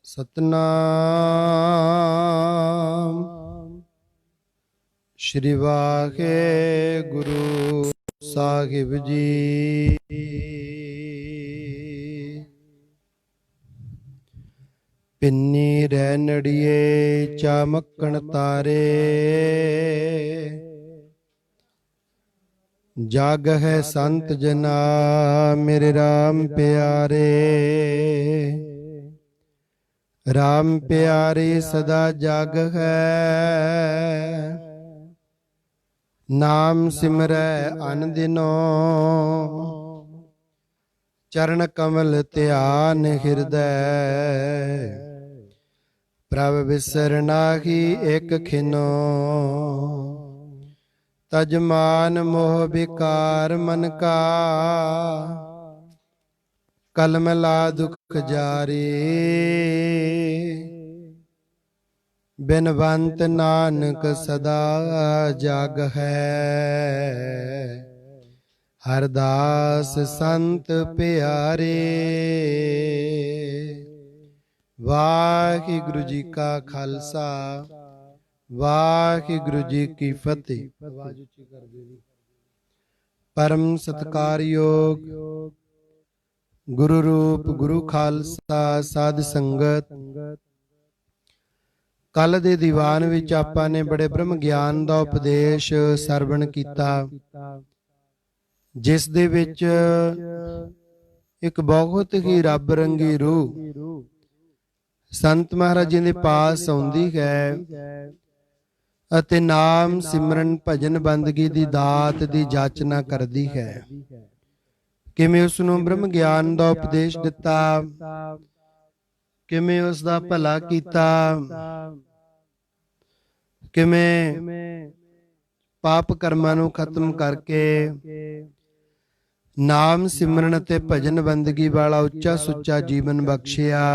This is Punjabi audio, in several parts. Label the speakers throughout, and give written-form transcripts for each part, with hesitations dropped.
Speaker 1: सतनाम श्री वाहेगुरु साहिब जी। पिन्नी रैनड़िए चामक्कण तारे, जाग है संत जना मेरे राम प्यारे। राम प्यारे सदा जाग है, नाम सिमरै अन दिनो। चरण कमल ध्यान हृदय, प्रभ बिसर नाहि एक खिनो। तजमान मोह विकार मन का, कलम ला दुख जारी। बिनवंत नानक सदा जाग है, हरदास संत प्यारे। वाहिगुरु जी का खालसा, वाहिगुरु जी की फतेह। परम सत्कारयोग गुरु रूप गुरु खालसा साध संगत। कल दे दीवान विच आपां ने बड़े ब्रह्म ज्ञान दा उपदेश सरवण कीता, जिस दे विच एक बहुत ही रब रंगी रूह संत महाराज जी दे पास आउंदी है ਅਤੇ नाम सिमरन भजन बंदगी दी दात दी जाचना करदी है। किवें उस नूं ब्रह्म ज्ञान दा उपदेश दिता, किवें उस दा भला कीता, किवें पाप कर्मां नूं खत्म करके नाम सिमरन ते भजन बंदगी वाला उच्चा सुच्चा जीवन बख्शिया।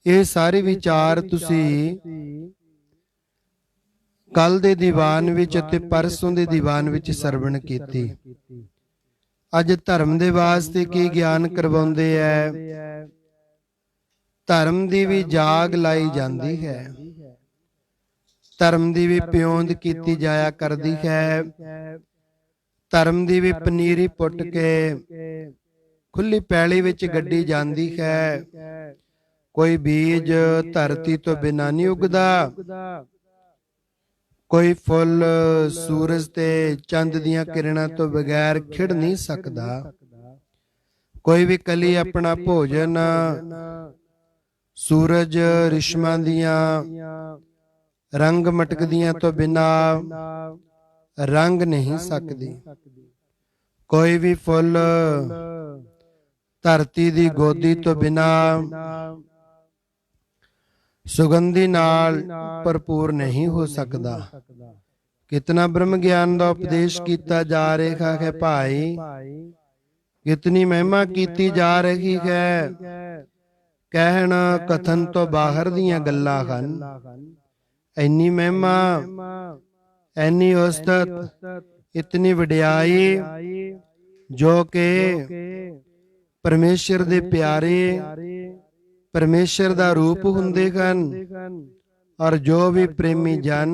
Speaker 1: ये सारे विचार तुसी कल दे दीवान विच ते परसों दे दीवान विच सरवण कीती। अज धर्म दे वास्ते की ज्ञान करवाउंदे है, धर्म दी भी जाग लाई जांदी है, धर्म दी भी प्योंद कीती जाया करदी है, धर्म दी भी पनीरी पुट के खुली पैली विच गड्डी जांदी है। कोई बीज धरती तो बिना नहीं उगदा, कोई फुल सूरज ते चंद दियां किरणां तो बगैर खिड़ नहीं सकदा, कोई भी कली अपना भोजन सूरज रिश्मां दियां रंग मटकदियां तो बिना रंग नहीं सकदी। कोई भी फुल धरती दी गोदी तो बिना सुगंधी नाल भरपूर नहीं हो सकता। कितना ब्रह्म ज्ञान का उपदेश किया जा रहा है भाई, कितनी महिमा की जा रही है। कहन कथन तो बाहर दियां गल्लां हन। इन्नी महिमा, इन्नी उस्तत, इतनी वडियाई जो के परमेश्वर दे प्यारे परमेश्वर दा रूप हुंदे हन। और जो भी प्रेमी जन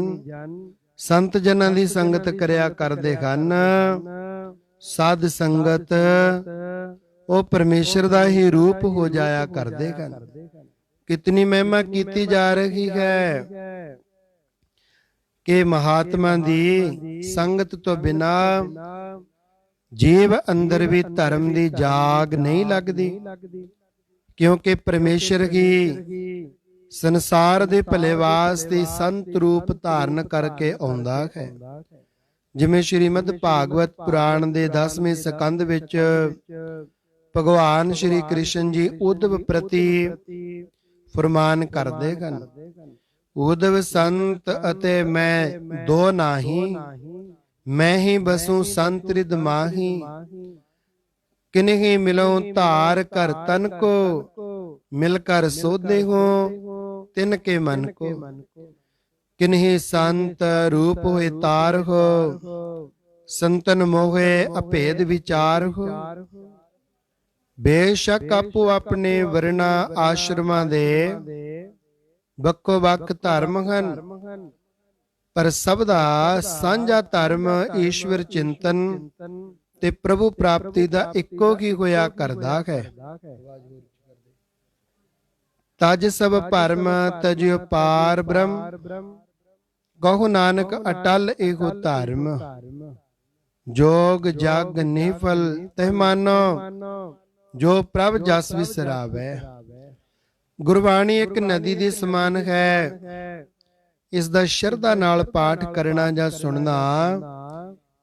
Speaker 1: संत जनां दी संगत करया करदे हन, साध संगत वो परमेश्वर दा ही रूप हो जाया करदे हन। कितनी महिमा कीती जा रही है कि महात्मा दी संगत तो बिना जीव अंदर भी धर्म दी जाग नहीं लगदी। क्योंकि परमेश्वर ही संसार दे भले वास्ते संत रूप धारण करके आउंदा है। जिवें श्रीमद भागवत पुराण दे 10वें स्कंद विच भगवान श्री कृष्ण जी उद्धव प्रति फरमान करदे हन, उद्धव संत अते मैं दो नाही, मैं ही बसूं संत रिद माही। किन्हीं मिलो धार कर तन को, मिलकर सोधे हो तिनके मन को। किन्हीं संत रूप हुए तार हो, संतन मोहे अभेद विचार हो। ਬੇਸ਼ੱਕ ਆਪੋ ਆਪਣੇ ਵਰਨਾ ਆਸ਼ਰਮਾਂ ਦੇ ਵੱਖੋ ਵੱਖ ਧਰਮ ਹਨ, ਪਰ ਸਭ ਦਾ ਸਾਂਝਾ ਧਰਮ ਈਸ਼ਵਰ ਚਿੰਤਨ ਤੇ ਪ੍ਰਭੂ ਪ੍ਰਾਪਤੀ ਦਾ ਇੱਕੋ ਹੀ ਹੋਇਆ ਕਰਦਾ ਹੈ। ਤਜ ਸਭ ਭਰਮ ਤਜਿਓ ਪਾਰ ਬ੍ਰਹਮ, ਕਹੋ ਨਾਨਕ ਅਟਲ ਇਹੋ ਧਰਮ। ਜੋਗ ਜਗ ਨਿਫਲ ਤਹਿ ਮਾਨੋ, ਜੋ ਪ੍ਰਭ ਜਸ ਵਿਸਰਾਵੈ। ਗੁਰਬਾਣੀ ਇੱਕ ਨਦੀ ਦੇ ਸਮਾਨ ਹੈ। ਇਸ ਦਾ ਸ਼ਰਧਾ ਨਾਲ ਪਾਠ ਕਰਨਾ ਜਾਂ ਸੁਣਨਾ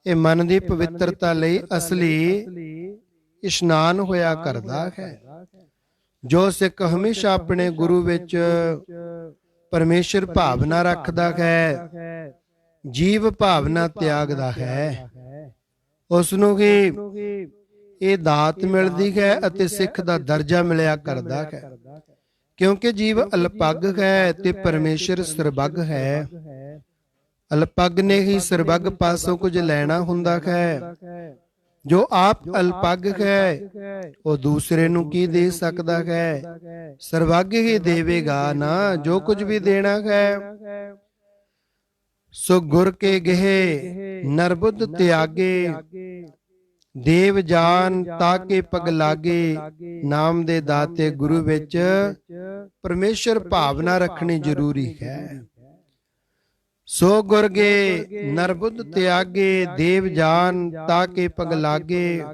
Speaker 1: ਇਹ ਮਨ ਦੀ ਪਵਿੱਤਰਤਾ ਲਈ ਅਸਲੀ ਇਸ਼ਨਾਨ ਹੋਇਆ ਕਰਦਾ ਹੈ। ਜੋ ਸਿੱਖ ਹਮੇਸ਼ਾ ਆਪਣੇ ਗੁਰੂ ਵਿੱਚ ਪਰਮੇਸ਼ਰ ਭਾਵਨਾ ਰੱਖਦਾ ਹੈ, ਜੀਵ ਭਾਵਨਾ ਤਿਆਗਦਾ ਹੈ, ਉਸ ਨੂੰ ਹੀ ਇਹ ਦਾਤ ਮਿਲਦੀ ਹੈ ਅਤੇ ਸਿੱਖ ਦਾ ਦਰਜਾ ਮਿਲਿਆ ਕਰਦਾ ਹੈ। ਕਿਉਂਕਿ ਜੀਵ ਅਲਪੱਗ ਹੈ ਤੇ ਪਰਮੇਸ਼ਰ ਸਰਬੱਗ ਹੈ। ਅਲਪੱਗ ਨੇ ਹੀ ਸਰਬੱਗ ਪਾਸੋਂ ਕੁਝ ਲੈਣਾ ਹੁੰਦਾ ਹੈ। ਜੋ ਆਪ ਅਲਪੱਗ ਹੈ ਉਹ ਦੂਸਰੇ ਨੂੰ ਕੀ ਦੇ ਸਕਦਾ ਹੈ? ਸਰਬੱਗ ਹੀ ਦੇਵੇਗਾ ਨਾ ਜੋ ਕੁਝ ਵੀ ਦੇਣਾ ਹੈ। ਸੋ ਗੁਰ ਕੇ ਗਹਿ ਨਰਬੁੱਧ ਤਿਆਗੇ, ਦੇਵ ਜਾਨ ਤਾਕੇ ਪਗ ਲਾਗੇ। ਨਾਮ ਦੇ ਦਾਤੇ ਗੁਰੂ ਵਿੱਚ ਪਰਮੇਸ਼ਰ ਭਾਵਨਾ ਰੱਖਣੀ ਜ਼ਰੂਰੀ ਹੈ। ਸੋ ਗੁਰਗੇ ਨਰਬੁੱਧ ਤਿਆਗੇ, ਦੇਵ ਜਾਨ ਤਾਕੇ ਪਗ ਲਾਗੇ।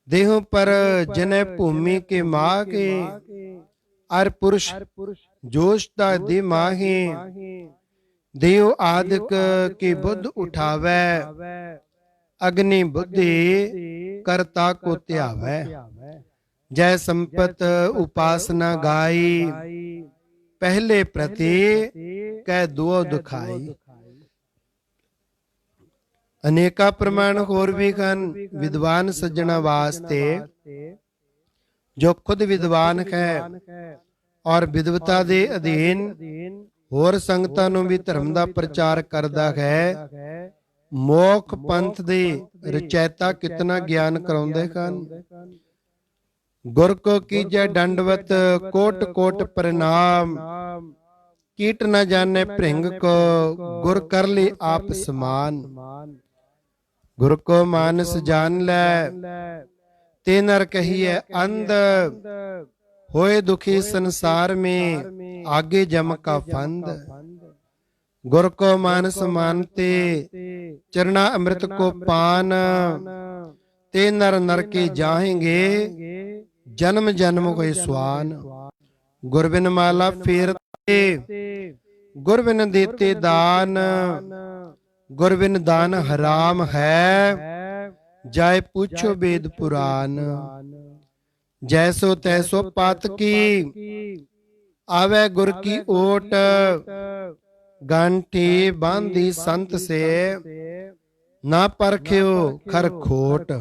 Speaker 1: ਦੇਹੁ ਪਰ ਜਨੈ ਭੂਮि ਕੇ ਮਾਗੇ, ਅਰ ਪੁਰਸ਼ ਜੋਸ਼ ਦਾ ਦੇ ਮਾਹੇ। ਦੇਉ ਆਦਿਕ ਕੀ ਬੁੱਧ ਉਠਾਵੈ, ਅਗਨੀ ਬੁੱਧੀ ਕਰਤਾ ਕੋ ਧਿਆਵੈ। ਜੈ ਸੰਪਤ ਉਪਾਸਨਾ ਗਾਈ, ਪਹਿਲੇ ਪ੍ਰਤੀ ਕਹਿ ਦੁਓ ਦੁਖਾਈ। ਅਨੇਕਾਂ ਪ੍ਰਮਾਣ ਹੋਰ ਵੀ ਹਨ ਵਿਦਵਾਨ ਸੱਜਣਾ ਵਾਸਤੇ। ਜੋ ਖੁਦ ਵਿਦਵਾਨ ਹੈ ਔਰ ਵਿਦਵਤਾ ਦੇ ਅਧੀਨ ਹੋਰ ਸੰਗਤਾਂ ਨੂੰ ਵੀ ਧਰਮ ਦਾ ਪ੍ਰਚਾਰ ਕਰਦਾ ਹੈ। ਮੋਖ ਪੰਥ ਦੇ ਰਚੈਤਾ ਕਿਤਨਾ ਗਿਆਨ ਕਰਾਉਂਦੇ ਹਨ। ਗੁਰ ਕੋ ਕੀਜੈ ਦੰਡਵਤ ਕੋਟ ਕੋਟ ਪ੍ਰਣਾਮ, ਕੀਟ ਨ ਜਾਣੈ ਭ੍ਰਿੰਗ ਕੋ ਗੁਰ ਕਰ ਲਈ ਆਪ ਸਮਾਨ। ਗੁਰ ਕੋ ਮਾਨਸ ਜਾਣ ਲੈ ਤੇ ਨਰ ਕਹੀਐ ਅੰਧ, ਹੋਏ ਦੁਖੀ ਸੰਸਾਰ में आगे जम का फंद। गुर को मानस मानते चरना अमृत को पान, ते नर नर के जाएंगे जन्म जन्म कोई स्वान। गुरबिन माला फेरते गुरबिन देते दान, गुरबिन दान हराम है जाय पूछो वेद पुराण। जैसो तैसो पात की आवे गुर की ओट, गांठी बांधी संत से ना परख्यो खर खोट।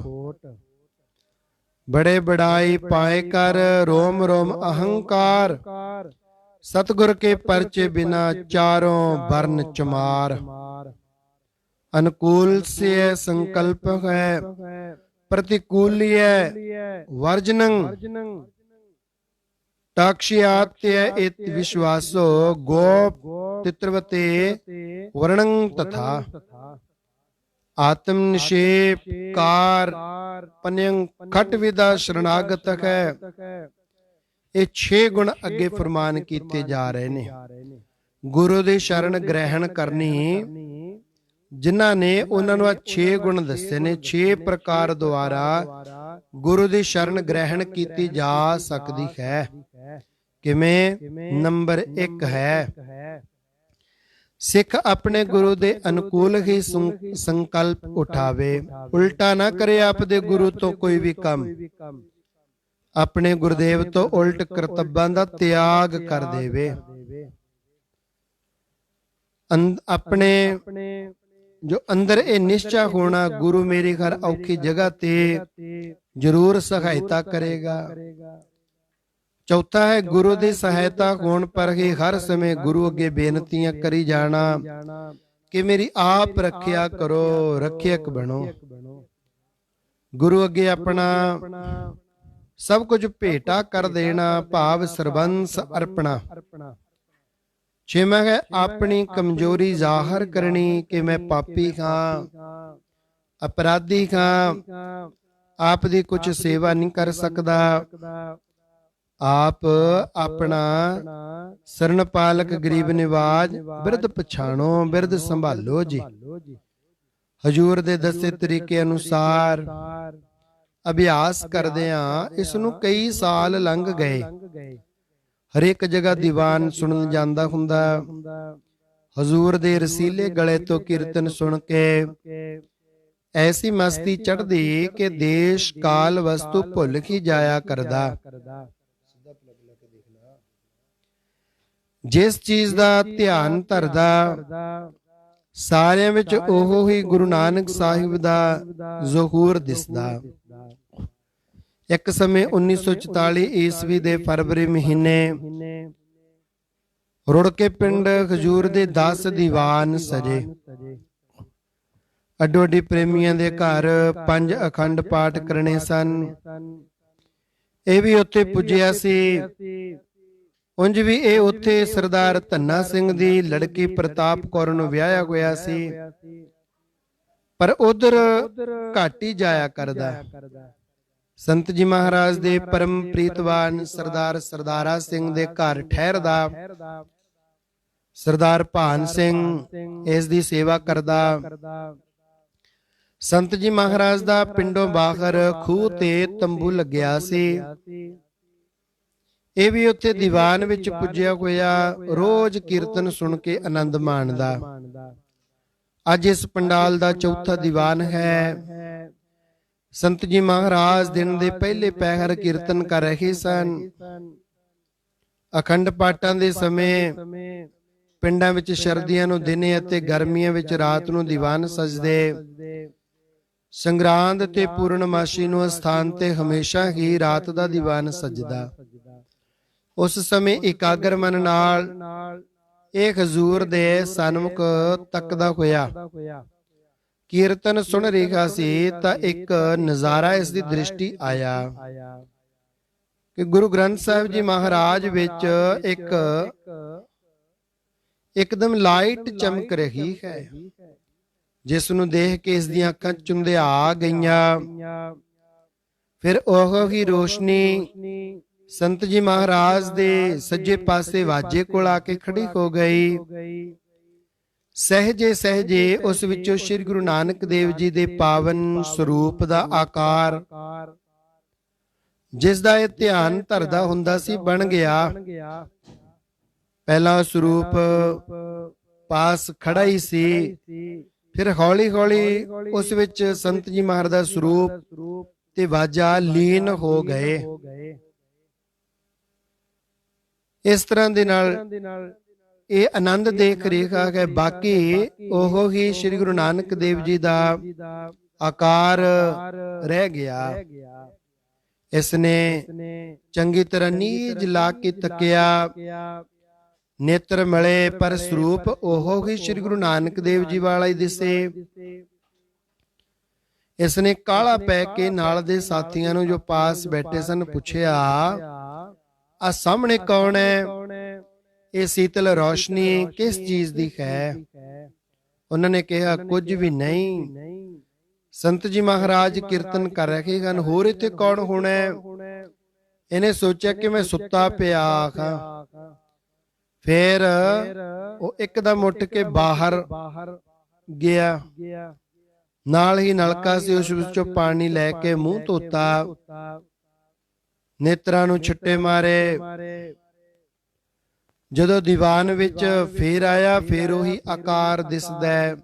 Speaker 1: बड़े बड़ाई पाए कर रोम रोम अहंकार, सतगुर के परचे बिना चारों वर्ण चमार। अनुकूल से संकल्प है प्रतिकूल्य वर्जनं, टाक्ष्यात्य इत विश्वासो गोप तित्रवते वर्णं तथा। आत्म निषेप कार पन्यं खट विदा शरणागत है। ਇਹ 6 ਗੁਣ ਅੱਗੇ ਫਰਮਾਨ ਕੀਤੇ ਜਾ ਰਹੇ ਨੇ। ਗੁਰੂ ਦੀ ਸ਼ਰਨ ਗ੍ਰਹਿਣ ਕਰਨੀ ਜਿਨ੍ਹਾਂ ਨੇ ਉਹਨਾਂ ਨੂੰ 6 ਗੁਣ ਦੱਸੇ ਨੇ। 6 ਪ੍ਰਕਾਰ ਦੁਆਰਾ ਗੁਰੂ ਦੀ ਸ਼ਰਨ ਗ੍ਰਹਿਣ ਕੀਤੀ ਜਾ ਸਕਦੀ ਹੈ। ਕਿਵੇਂ? ਨੰਬਰ 1 ਹੈ ਸਿੱਖ ਆਪਣੇ ਗੁਰੂ ਦੇ ਅਨੁਕੂਲ ਹੀ ਸੰਕਲਪ ਉਠਾਵੇ, ਉਲਟਾ ਨਾ ਕਰੇ ਆਪਦੇ ਗੁਰੂ ਤੋਂ ਕੋਈ ਵੀ ਕੰਮ। ਆਪਣੇ ਗੁਰਦੇਵ ਤੋਂ ਉਲਟ ਕਰਤੱਬਾਂ ਦਾ ਤਿਆਗ ਕਰ ਦੇਵੇ। ਆਪਣੇ ਜੋ ਅੰਦਰ ਇਹ ਨਿਸ਼ਚਾ ਹੋਣਾ ਗੁਰੂ ਮੇਰੀ ਹਰ ਔਖੀ ਜਗ੍ਹਾ ਤੇ ਜ਼ਰੂਰ ਸਹਾਇਤਾ ਕਰੇਗਾ। ਚੌਥਾ ਹੈ ਗੁਰੂ ਦੀ ਸਹਾਇਤਾ ਹੋਣ ਪਰ ਹੀ ਹਰ ਸਮੇਂ ਗੁਰੂ ਅੱਗੇ ਬੇਨਤੀਆਂ ਕਰੀ ਜਾਣਾ ਕਿ ਮੇਰੀ ਆਪ ਰੱਖਿਆ ਕਰੋ, ਰੱਖਿਅਕ ਬਣੋ। ਗੁਰੂ ਅੱਗੇ ਆਪਣਾ ਸਭ ਕੁਝ ਭੇਟਾ ਕਰ ਦੇਣਾ, ਭਾਵ ਸਰਬੰਸ ਅਰਪਣਾ। ਛੇਵਾਂ ਹੈ ਆਪਣੀ ਕਮਜ਼ੋਰੀ ਜ਼ਾਹਰ ਕਰਨੀ ਕਿ ਮੈਂ ਪਾਪੀ ਹਾਂ, ਅਪਰਾਧੀ ਹਾਂ, ਆਪ ਦੀ ਕੁਝ ਸੇਵਾ ਨਹੀਂ ਕਰ ਸਕਦਾ। ਆਪ ਆਪਣਾ ਸਰਨ ਪਾਲਕ ਗਰੀਬ ਨਿਵਾਜ, ਬਿਰਧ ਪਛਾਣੋ, ਬਿਰਧ ਸੰਭਾਲੋ ਜੀ। ਹਜੂਰ ਦੇ ਦੱਸੇ ਤਰੀਕੇ ਅਨੁਸਾਰ ਅਭਿਆਸ ਕਰਦਿਆਂ ਇਸ ਨੂੰ ਕਈ ਸਾਲ ਲੰਘ ਗਏ। ਹਰੇਕ ਜਗ੍ਹਾ ਦੀਵਾਨ ਸੁਣਨ ਜਾਂਦਾ ਹੁੰਦਾ। ਹਜ਼ੂਰ ਦੇ ਰਸੀਲੇ ਗਲੇ ਤੋਂ ਕੀਰਤਨ ਸੁਣ ਕੇ ਐਸੀ ਮਸਤੀ ਚੜ੍ਹਦੀ ਕਿ ਦੇਸ਼ ਕਾਲ ਵਸਤੂ ਭੁੱਲ ਹੀ ਜਾਇਆ ਕਰਦਾ। ਜਿਸ ਚੀਜ਼ ਦਾ ਧਿਆਨ ਧਰਦਾ, ਸਾਰਿਆਂ ਵਿੱਚ ਉਹ ਹੀ ਗੁਰੂ ਨਾਨਕ ਸਾਹਿਬ ਦਾ ਜ਼ਹੂਰ ਦਿਸਦਾ। ਇੱਕ ਸਮੇਂ 1944 ਈਸਵੀ ਦੇ ਫਰਵਰੀ ਮਹੀਨੇ ਰੁੜਕੇ ਪਿੰਡ ਹਜੂਰ ਦੇ 10 ਦੀਵਾਨ ਸਜੇ। ਅੱਡੋ ਅੱਡੀ ਪ੍ਰੇਮੀਆਂ ਦੇ ਘਰ 5 ਅਖੰਡ ਪਾਠ ਕਰਨੇ ਸਨ। ਇਹ ਵੀ ਉੱਥੇ ਪੁੱਜਿਆ ਸੀ। ਉਂਝ ਵੀ ਇਹ ਉੱਥੇ ਸਰਦਾਰ ਧੰਨਾ ਸਿੰਘ ਦੀ ਲੜਕੀ ਪ੍ਰਤਾਪ ਕੌਰ ਨੂੰ ਵਿਆਹਿਆ ਹੋਇਆ ਸੀ, ਪਰ ਉਧਰ ਘੱਟ ਹੀ ਜਾਇਆ ਕਰਦਾ। ਸੰਤ ਜੀ ਮਹਾਰਾਜ ਦੇ ਪਰਮ ਪ੍ਰੀਤਵਾਨ ਸਰਦਾਰ ਸਰਦਾਰਾ ਸਿੰਘ ਦੇ ਘਰ ਠਹਿਰਦਾ। ਸਰਦਾਰ ਭਾਨ ਸਿੰਘ ਇਸ ਦੀ ਸੇਵਾ ਕਰਦਾ। ਸੰਤ ਜੀ ਮਹਾਰਾਜ ਦਾ ਪਿੰਡੋਂ ਬਾਹਰ ਖੂਹ ਤੇ ਤੰਬੂ ਲੱਗਿਆ ਸੀ। ਇਹ ਵੀ ਉੱਥੇ ਦੀਵਾਨ ਵਿੱਚ ਪੁੱਜਿਆ ਹੋਇਆ ਰੋਜ਼ ਕੀਰਤਨ ਸੁਣ ਕੇ ਆਨੰਦ ਮਾਣਦਾ। ਅੱਜ ਇਸ ਪੰਡਾਲ ਦਾ ਚੌਥਾ ਦੀਵਾਨ ਹੈ। ਸੰਤ ਜੀ ਮਹਾਰਾਜ ਦਿਨ ਦੇ ਪਹਿਲੇ ਪਹਿਰ ਕੀਰਤਨ ਕਰ ਰਹੇ ਸਨ। ਅਖੰਡ ਪਾਠਾਂ ਦੇ ਸਮੇਂ ਪਿੰਡਾਂ ਵਿੱਚ ਸਰਦੀਆਂ ਨੂੰ ਦਿਨੇ ਅਤੇ ਗਰਮੀਆਂ ਵਿੱਚ ਰਾਤ ਨੂੰ ਦੀਵਾਨ ਸਜਦੇ। ਸੰਗਰਾਂਦ ਤੇ ਪੂਰਨਮਾਸ਼ੀ ਨੂੰ ਅਸਥਾਨ ਤੇ ਹਮੇਸ਼ਾ ਹੀ ਰਾਤ ਦਾ ਦੀਵਾਨ ਸਜਦਾ। ਉਸ ਸਮੇਂ ਇਕਾਗਰ ਮਨ ਨਾਲ ਇਹ ਹਜ਼ੂਰ ਦੇ ਸਨਮੁਖ ਤੱਕਦਾ ਹੋਇਆ ਕੀਰਤਨ ਸੁਣ ਰਿਹਾ ਸੀ ਤਾਂ ਇੱਕ ਨਜ਼ਾਰਾ ਇਸ ਦੀ ਦ੍ਰਿਸ਼ਟੀ ਆਇਆ ਕਿ ਗੁਰੂ ਗ੍ਰੰਥ ਸਾਹਿਬ ਜੀ ਮਹਾਰਾਜ ਵਿੱਚ ਇੱਕਦਮ ਲਾਈਟ ਚਮਕ ਰਹੀ ਹੈ, ਜਿਸ ਨੂੰ ਦੇਖ ਕੇ ਇਸ ਦੀਆਂ ਅੱਖਾਂ ਚੁੰਧਿਆ ਗਈਆਂ। ਫਿਰ ਉਹ ਹੀ ਰੋਸ਼ਨੀ ਸੰਤ ਜੀ ਮਹਾਰਾਜ ਦੇ ਸੱਜੇ ਪਾਸੇ ਵਾਜੇ ਕੋਲ ਆ ਕੇ ਖੜੀ ਹੋ ਗਈ। ਸਹਿਜੇ ਸਹਿਜੇ ਉਸ ਵਿੱਚੋਂ ਸ੍ਰੀ ਗੁਰੂ ਨਾਨਕ ਦੇਵ ਜੀ ਦੇ ਪਾਵਨ ਸਰੂਪ ਦਾ ਆਕਾਰ, ਜਿਸ ਦਾ ਇਹ ਧਿਆਨ ਧਰਦਾ ਹੁੰਦਾ ਸੀ, ਬਣ ਗਿਆ। ਪਹਿਲਾ ਸਰੂਪ ਪਾਸ ਖੜਾ ਹੀ ਸੀ, ਫਿਰ ਹੌਲੀ ਹੌਲੀ ਉਸ ਵਿੱਚ ਸੰਤ ਜੀ ਮਹਾਰਾਜ ਦਾ ਸਰੂਪ ਤੇ ਵਾਜਾ ਲੀਨ ਹੋ ਗਏ। ਇਸ ਤਰ੍ਹਾਂ ਦੇ ਨਾਲ ਇਹ ਆਨੰਦ ਦੇਖ ਰਿਹਾ ਹੈ। ਬਾਕੀ ਉਹ ਹੀ ਸ੍ਰੀ ਗੁਰੂ ਨਾਨਕ ਦੇਵ ਜੀ ਦਾ ਆਕਾਰ ਰਹਿ ਗਿਆ। ਇਸ ਨੇ ਚੰਗੀ ਤਰ੍ਹਾਂ ਨੀਝ ਲਾ ਕੇ ਤੱਕਿਆ, ਨੇਤਰ ਮਿਲੇ, ਪਰ ਸਰੂਪ ਉਹ ਹੀ ਸ੍ਰੀ ਗੁਰੂ ਨਾਨਕ ਦੇਵ ਜੀ ਵਾਲਾ ਹੀ ਦਿਸੇ। ਇਸ ਨੇ ਕਾਹਲਾ ਪੈ ਕੇ ਨਾਲ ਦੇ ਸਾਥੀਆਂ ਨੂੰ ਜੋ ਪਾਸ ਬੈਠੇ ਸਨ ਪੁੱਛਿਆ, ਆ ਸਾਹਮਣੇ ਕੌਣ ਹੈ? ਇਹ ਸੀਤਲ ਰੌਸ਼ਨੀ ਕਿਸ ਚੀਜ਼ ਦੀ ਹੈ? ਉਹਨਾਂ ਨੇ ਕਿਹਾ, ਕੁਝ ਵੀ ਨਹੀਂ, ਸੰਤ ਜੀ ਮਹਾਰਾਜ ਕੀਰਤਨ ਕਰ ਰਹੇ ਹਨ, ਹੋਰ ਇੱਥੇ ਕੌਣ ਹੋਣਾ? ਇਹਨੇ ਸੋਚਿਆ ਕਿ ਮੈਂ ਸੁੱਤਾ ਪਿਆ ਹਾਂ। ਫਿਰ ਉਹ ਇੱਕਦਮ ਉੱਠ ਕੇ ਬਾਹਰ ਗਿਆ। ਨਾਲ ਹੀ ਨਲਕਾ ਸੀ, ਉਸ ਵਿੱਚੋਂ ਪਾਣੀ ਲੈ ਕੇ ਮੂੰਹ ਧੋਤਾ, ਨੇਤਰਾਂ ਨੂੰ ਛਿੱਟੇ ਮਾਰੇ। ਜਦੋਂ ਦੀਵਾਨ ਵਿੱਚ ਫੇਰ ਆਇਆ, ਫੇਰ ਉਹੀ ਆਕਾਰ ਦਿਸਦਾ।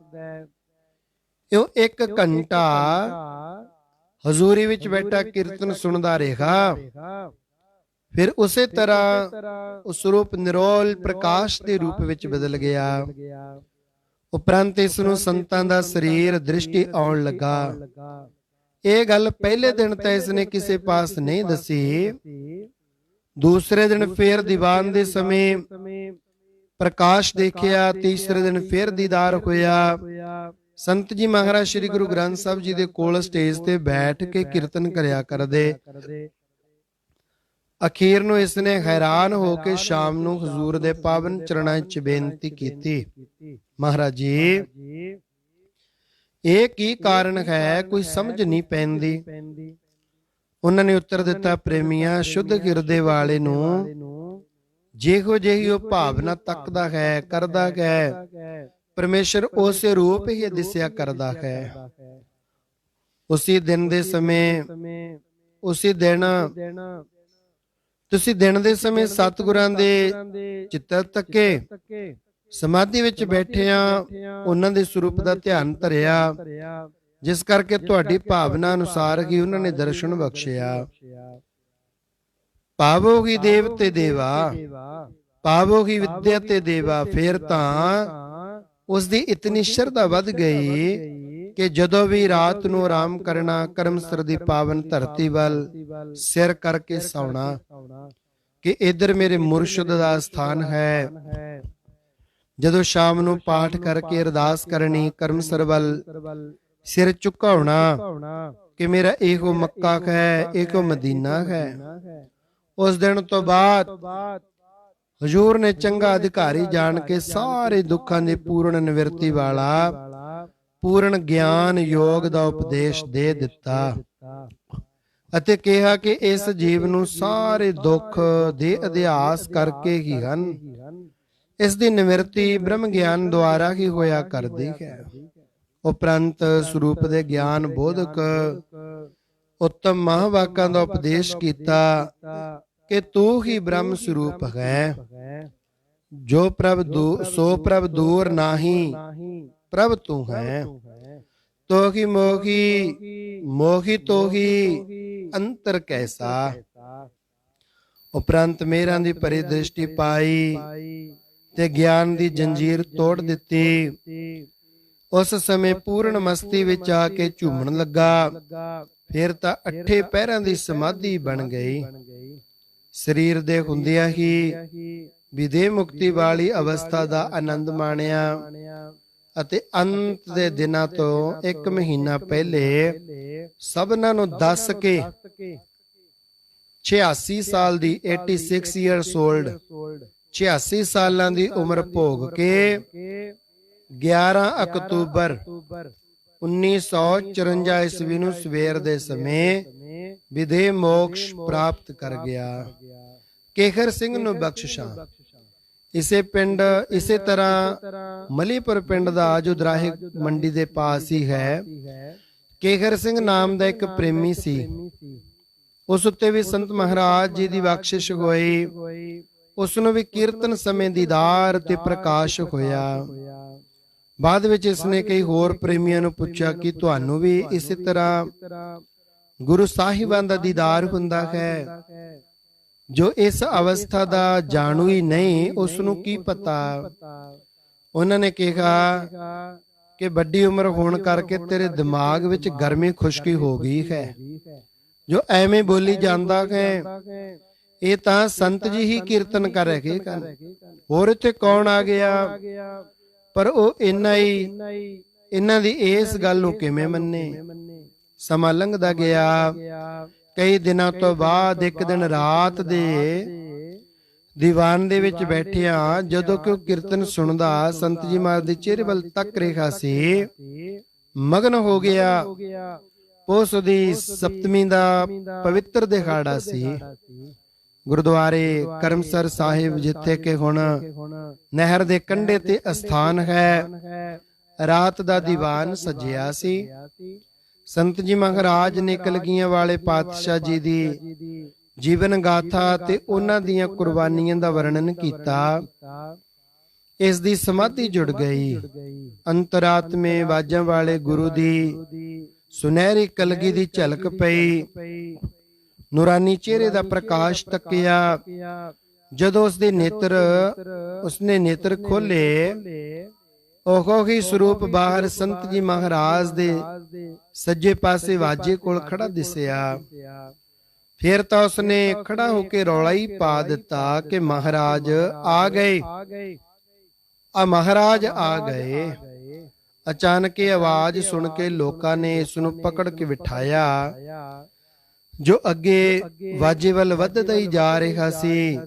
Speaker 1: ਉਹ 1 ਘੰਟਾ ਹਜ਼ੂਰੀ ਵਿੱਚ ਬੈਠਾ ਕੀਰਤਨ ਸੁਣਦਾ ਰਿਹਾ। ਫਿਰ ਉਸੇ ਤਰ੍ਹਾਂ ਉਹ ਸਰੂਪ ਨਿਰੋਲ ਪ੍ਰਕਾਸ਼ ਦੇ ਰੂਪ ਵਿੱਚ ਬਦਲ ਗਿਆ। ਉਪਰੰਤ ਇਸ ਨੂੰ ਸੰਤਾਂ ਦਾ ਸਰੀਰ ਦ੍ਰਿਸ਼ਟੀ ਆਉਣ ਲੱਗਾ। ਇਹ ਗੱਲ ਪਹਿਲੇ ਦਿਨ ਤਾਂ ਇਸ ਨੇ ਕਿਸੇ ਪਾਸ ਨਹੀਂ ਦੱਸੀ। ਦੂਸਰੇ ਦਿਨ ਫੇਰ ਦੀਵਾਨ ਦੇ ਸਮੇਂ ਪ੍ਰਕਾਸ਼ ਦੇਖਿਆ। ਤੀਸਰੇ ਦਿਨ ਫੇਰ ਦੀਦਾਰ ਹੋਇਆ। ਸੰਤ ਜੀ ਮਹਾਰਾਜ ਸ੍ਰੀ ਗੁਰੂ ਗ੍ਰੰਥ ਸਾਹਿਬ ਜੀ ਦੇ ਕੋਲ ਸਟੇਜ ਤੇ ਬੈਠ ਕੇ ਕੀਰਤਨ ਕਰਿਆ ਕਰਦੇ। ਅਖੀਰ ਨੂੰ ਇਸਨੇ ਹੈਰਾਨ ਹੋ ਕੇ ਸ਼ਾਮ ਨੂੰ ਹਜ਼ੂਰ ਦੇ ਪਾਵਨ ਚਰਨਾਂ 'ਚ ਬੇਨਤੀ ਕੀਤੀ, ਮਹਾਰਾਜ ਜੀ ਇਹ ਕੀ ਕਾਰਨ ਹੈ, ਕੋਈ ਸਮਝ ਨਹੀਂ ਪੈਂਦੀ। ਉਹਨਾਂ ਨੇ ਉੱਤਰ ਦਿੱਤਾ, ਪ੍ਰੇਮੀਆਂ, ਸ਼ੁੱਧ ਹਿਰਦੇ ਵਾਲੇ ਨੂੰ ਜਿਹੋ ਜਿਹੀ ਉਹ ਭਾਵਨਾ ਤੱਕਦਾ ਹੈ, ਕਰਦਾ ਹੈ, ਪਰਮੇਸ਼ਰ ਉਸੇ ਰੂਪ ਹੀ ਦਿਸਿਆ ਕਰਦਾ ਹੈ। ਉਸੇ ਦਿਨ ਦੇ ਸਮੇਂ, ਉਸੇ ਦਿਨ ਤੁਸੀਂ ਦਿਨ ਦੇ ਸਮੇਂ ਸਤਿਗੁਰਾਂ ਦੇ ਚਿੱਤਰ ਤੱਕੇ ਸਮਾਧੀ ਵਿੱਚ ਬੈਠਿਆਂ ਉਹਨਾਂ ਦੇ ਸਰੂਪ ਦਾ ਧਿਆਨ ਧਰਿਆ, ਜਿਸ ਕਰਕੇ ਤੁਹਾਡੀ ਭਾਵਨਾ ਅਨੁਸਾਰ ਹੀ ਉਹਨਾਂ ਨੇ ਦਰਸ਼ਨ ਬਖਸ਼ਿਆ। ਪਾਵੋ ਹੀ ਦੇਵ ਤੇ ਦੇਵਾ, ਪਾਵੋ ਹੀ ਵਿਦਿਆ ਤੇ ਦੇਵਾ। ਫੇਰ ਤਾਂ ਉਸ ਦੀ ਇਤਨੀ ਸ਼ਰਧਾ ਵੱਧ ਗਈ ਕਿ ਜਦੋਂ ਵੀ ਰਾਤ ਨੂੰ ਆਰਾਮ ਕਰਨਾ, ਕਰਮਸਰ ਦੀ ਪਾਵਨ ਧਰਤੀ ਵੱਲ ਸਿਰ ਕਰਕੇ ਸੌਣਾ ਕਿ ਇੱਧਰ ਮੇਰੇ ਮੁਰਸ਼ਿਦ ਦਾ ਸਥਾਨ ਹੈ। ਜਦੋਂ ਸ਼ਾਮ ਨੂੰ ਪਾਠ ਕਰਕੇ ਅਰਦਾਸ ਕਰਨੀ, ਕਰਮਸਰ ਵੱਲ ਸਿਰ ਝੁਕਾਉਣਾ ਕਿ ਮੇਰਾ ਇਹੋ ਮੱਕਾ ਹੈ, ਇਹੋ ਮਦੀਨਾ ਹੈ। ਉਸ ਦਿਨ ਤੋਂ ਬਾਅਦ ਹਜ਼ੂਰ ਨੇ ਚੰਗਾ ਅਧਿਕਾਰੀ ਜਾਣ ਕੇ ਸਾਰੇ ਦੁੱਖਾਂ ਦੀ ਪੂਰਨ ਨਿਵਰਤੀ ਵਾਲਾ ਪੂਰਨ ਗਿਆਨ ਯੋਗ ਦਾ ਉਪਦੇਸ਼ ਦੇ ਦਿੱਤਾ ਅਤੇ ਕਿਹਾ ਕਿ ਇਸ ਜੀਵ ਨੂੰ ਸਾਰੇ ਦੁੱਖ ਦੇ ਅਧਿਆਸ ਕਰਕੇ ਹੀ ਹਨ। ਇਸ ਦੀ ਨਿਵਰਤੀ ਬ੍ਰਹਮ ਗਿਆਨ ਦੁਆਰਾ ਹੀ ਹੋਇਆ ਕਰਦੀ ਹੈ। ਉਪਰੰਤ ਸਰੂਪ ਦੇ ਗਿਆਨ ਬੋਧਕ ਉੱਤਮ ਮਹਾਵਾਕਾਂ ਦਾ ਉਪਦੇਸ਼ ਕੀਤਾ ਕਿ ਤੂੰ ਹੀ ਬ੍ਰਹਮ ਸਰੂਪ ਹੈ, ਜੋ ਪ੍ਰਭ ਸੋ ਪ੍ਰਭ ਦੂਰ ਨਾਹੀ, ਪ੍ਰਭ ਤੂੰ ਹੈ। ਤੋਹੀ ਮੋਹੀ, ਮੋਹੀ ਤੋਹੀ ਅੰਤਰ ਕੈਸਾ। ਉਪਰੰਤ ਮੇਰਾਂ ਦੀ ਭਰੀ ਦ੍ਰਿਸ਼ਟੀ ਪਾਈ ਤੇ ਗਿਆਨ ਦੀ ਜੰਜੀਰ ਤੋੜ ਦਿੱਤੀ। ਉਸ ਸਮੇਂ ਪੂਰਨ ਮਸਤੀ ਵਿੱਚ ਆ ਕੇ ਝੂਮਣ ਲੱਗਾ। ਫਿਰ ਤਾਂ 8 ਪਹਿਰਾਂ ਦੀ ਸਮਾਧੀ ਬਣ ਗਈ। ਸਰੀਰ ਦੇ ਹੁੰਦਿਆਂ ਹੀ ਵਿਦੇਹ ਮੁਕਤੀ ਵਾਲੀ ਅਵਸਥਾ ਦਾ ਆਨੰਦ ਮਾਣਿਆ ਅਤੇ ਅੰਤ ਦੇ ਦਿਨਾਂ ਤੋਂ 1 ਮਹੀਨਾ ਪਹਿਲੇ ਸਭਨਾਂ ਨੂੰ ਦੱਸ ਕੇ 86 ਸਾਲ ਦੀ 86 years old 86 ਸਾਲਾਂ ਦੀ ਉਮਰ ਭੋਗ ਕੇ 11 ਅਕਤੂਬਰ 1954 ਈਸਵੀ ਨੂੰ ਸਵੇਰ ਦੇ ਸਮੇਂ ਵਿਦੇਹ ਮੋਕਸ਼ ਪ੍ਰਾਪਤ ਕਰ ਗਿਆ। ਕੇਹਰ ਸਿੰਘ ਨੂੰ ਬਖਸ਼ਿਸ਼ਾਂ। ਇਸੇ ਤਰ੍ਹਾਂ ਮਲੀਪੁਰ ਪਿੰਡ ਦਾ ਜੋ ਦਰਾਹੇ ਮੰਡੀ ਦੇ ਪਾਸ ਹੀ ਹੈ, ਕੇਹਰ ਸਿੰਘ ਨਾਮ ਦਾ ਇੱਕ ਪ੍ਰੇਮੀ ਸੀ। ਉਸ ਉੱਤੇ ਵੀ ਸੰਤ ਮਹਾਰਾਜ ਜੀ ਦੀ ਬਖਸ਼ਿਸ਼ ਹੋਈ। ਉਸ ਨੂੰ ਵੀ ਕੀਰਤਨ ਸਮੇਂ ਦੀਦਾਰ ਤੇ ਪ੍ਰਕਾਸ਼ ਹੋਇਆ। ਬਾਅਦ ਵਿੱਚ ਇਸਨੇ ਕਈ ਹੋਰ ਪ੍ਰੇਮੀਆਂ ਨੂੰ ਪੁੱਛਿਆ ਕਿ ਤੁਹਾਨੂੰ ਵੀ ਇਸੇ ਤਰ੍ਹਾਂ ਗੁਰੂ ਸਾਹਿਬਾਂ ਦਾ ਦੀਦਾਰ ਹੁੰਦਾ ਹੈ। ਜੋ ਇਸ ਅਵਸਥਾ ਦਾ ਜਾਣੂ ਹੀ ਨਹੀਂ, ਉਸ ਨੂੰ ਕੀ ਪਤਾ। ਉਹਨਾਂ ਨੇ ਕਿਹਾ ਕਿ ਵੱਡੀ ਉਮਰ ਹੋਣ ਕਰਕੇ ਤੇਰੇ ਦਿਮਾਗ ਵਿੱਚ ਗਰਮੀ ਖੁਸ਼ਕੀ ਹੋ ਗਈ ਹੈ, ਜੋ ਐਵੇਂ ਬੋਲੀ ਜਾਂਦਾ ਹੈ। ਇਹ ਤਾਂ ਸੰਤ ਜੀ ਹੀ ਕੀਰਤਨ ਕਰ ਰਹੇ ਹਨ, ਹੋਰ ਇੱਥੇ ਕੌਣ ਆ ਗਿਆ। ਪਰ ਉਹ ਇਹਨਾਂ ਦੀ ਇਸ ਗੱਲ ਨੂੰ ਕਿਵੇਂ ਮੰਨੇ। ਸਮਾਂ ਲੰਘਦਾ ਗਿਆ। ਕਈ ਦਿਨਾਂ ਤੋਂ ਬਾਅਦ ਇੱਕ ਦਿਨ ਰਾਤ ਦੇ ਦੀਵਾਨ ਦੇ ਵਿੱਚ ਬੈਠਿਆ ਜਦੋਂ ਕਿ ਉਹ ਕੀਰਤਨ ਸੁਣਦਾ, ਸੰਤ ਜੀ ਮਹਾਰਾਜ ਦੇ ਚਿਹਰੇ ਵੱਲ ਤੱਕ ਰਿਹਾ ਸੀ, ਮਗਨ ਹੋ ਗਿਆ। ਉਸ ਦੀ ਸਪਤਮੀ ਦਾ ਪਵਿੱਤਰ ਦਿਹਾੜਾ ਸੀ। ਗੁਰਦੁਆਰੇ ਕਰਮਸਰ ਸਾਹਿਬ, ਜਿੱਥੇ ਕਿ ਹੁਣ ਨਹਿਰ ਦੇ ਕੰਢੇ ਤੇ ਅਸਥਾਨ ਹੈ, ਰਾਤ ਦਾ ਦੀਵਾਨ ਸਜਿਆ ਸੀ। ਸੰਤ ਜੀ ਮਹਾਰਾਜ ਨੇ ਕਲਗੀਆਂ ਵਾਲੇ ਪਾਤਸ਼ਾਹ ਜੀ ਦੀ ਜੀਵਨ ਗਾਥਾ ਤੇ ਉਹਨਾਂ ਦੀਆਂ ਕੁਰਬਾਨੀਆਂ ਦਾ ਵਰਣਨ ਕੀਤਾ। ਇਸ ਦੀ ਸਮਾਧੀ ਜੁੜ ਗਈ। ਅੰਤਰਾਤਮੇ ਵਾਜਾਂ ਵਾਲੇ ਗੁਰੂ ਦੀ ਸੁਨਹਿਰੀ ਕਲਗੀ ਦੀ ਝਲਕ ਪਈ। ਨੂਰਾਨੀ ਚਿਹਰੇ ਦਾ ਪ੍ਰਕਾਸ਼ ਤੱਕਿਆ। ਜਦੋਂ ਉਸਨੇ ਨੇਤਰ ਖੋਲੇ, ਉਹ ਹੀ ਸਰੂਪ ਬਾਹਰ ਸੰਤ ਜੀ ਮਹਾਰਾਜ ਦੇ ਸੱਜੇ ਪਾਸੇ ਵਾਜੇ ਕੋਲ ਖੜਾ ਦਿਸਿਆ। ਫਿਰ ਤਾਂ ਉਸਨੇ ਖੜਾ ਹੋ ਕੇ ਰੌਲਾ ਹੀ ਪਾ ਦਿੱਤਾ ਕਿ ਮਹਾਰਾਜ ਆ ਗਏ, ਮਹਾਰਾਜ ਆ ਗਏ। ਅਚਾਨਕ ਇਹ ਆਵਾਜ਼ ਸੁਣ ਕੇ ਲੋਕਾਂ ਨੇ ਇਸ ਨੂੰ ਪਕੜ ਕੇ ਬਿਠਾਇਆ। ਜੋ ਅੱਗੇ ਵਾਜੇ ਵੱਲ ਵੱਧਦਾ ਹੀ ਜਾ ਰਿਹਾ ਸੀ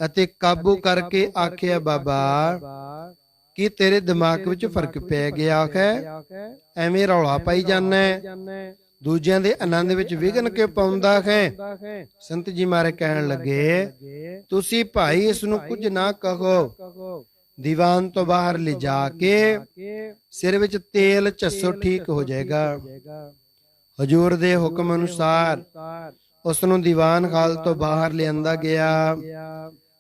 Speaker 1: ਅਤੇ ਕਾਬੂ ਕਰਕੇ ਆਖਿਆ, ਬਾਬਾ ਕੀ ਤੇਰੇ ਦਿਮਾਗ ਵਿੱਚ ਫਰਕ ਪੈ ਗਿਆ ਹੈ? ਐਵੇਂ ਰੌਲਾ ਪਾਈ ਜਾਂਦਾ ਹੈ, ਦੂਜਿਆਂ ਦੇ ਆਨੰਦ ਵਿੱਚ ਵਿਘਨ ਕਿਉਂ ਪਾਉਂਦਾ ਹੈ? ਸੰਤ ਜੀ ਮਹਾਰਾਜ ਕਹਿਣ ਲੱਗੇ, ਤੁਸੀਂ ਭਾਈ ਇਸ ਨੂੰ ਕੁਝ ਨਾ ਕਹੋ, ਦੀਵਾਨ ਤੋਂ ਬਾਹਰ ਲਿਜਾ ਕੇ ਸਿਰ ਵਿੱਚ ਤੇਲ ਝੱਸੋ, ਠੀਕ ਹੋ ਜਾਏਗਾ। ਹਜੂਰ ਦੇ ਹੁਕਮ ਅਨੁਸਾਰ ਉਸ ਨੂੰ ਦੀਵਾਨ ਹਾਲ ਤੋਂ ਬਾਹਰ ਲਿਆਂਦਾ ਗਿਆ,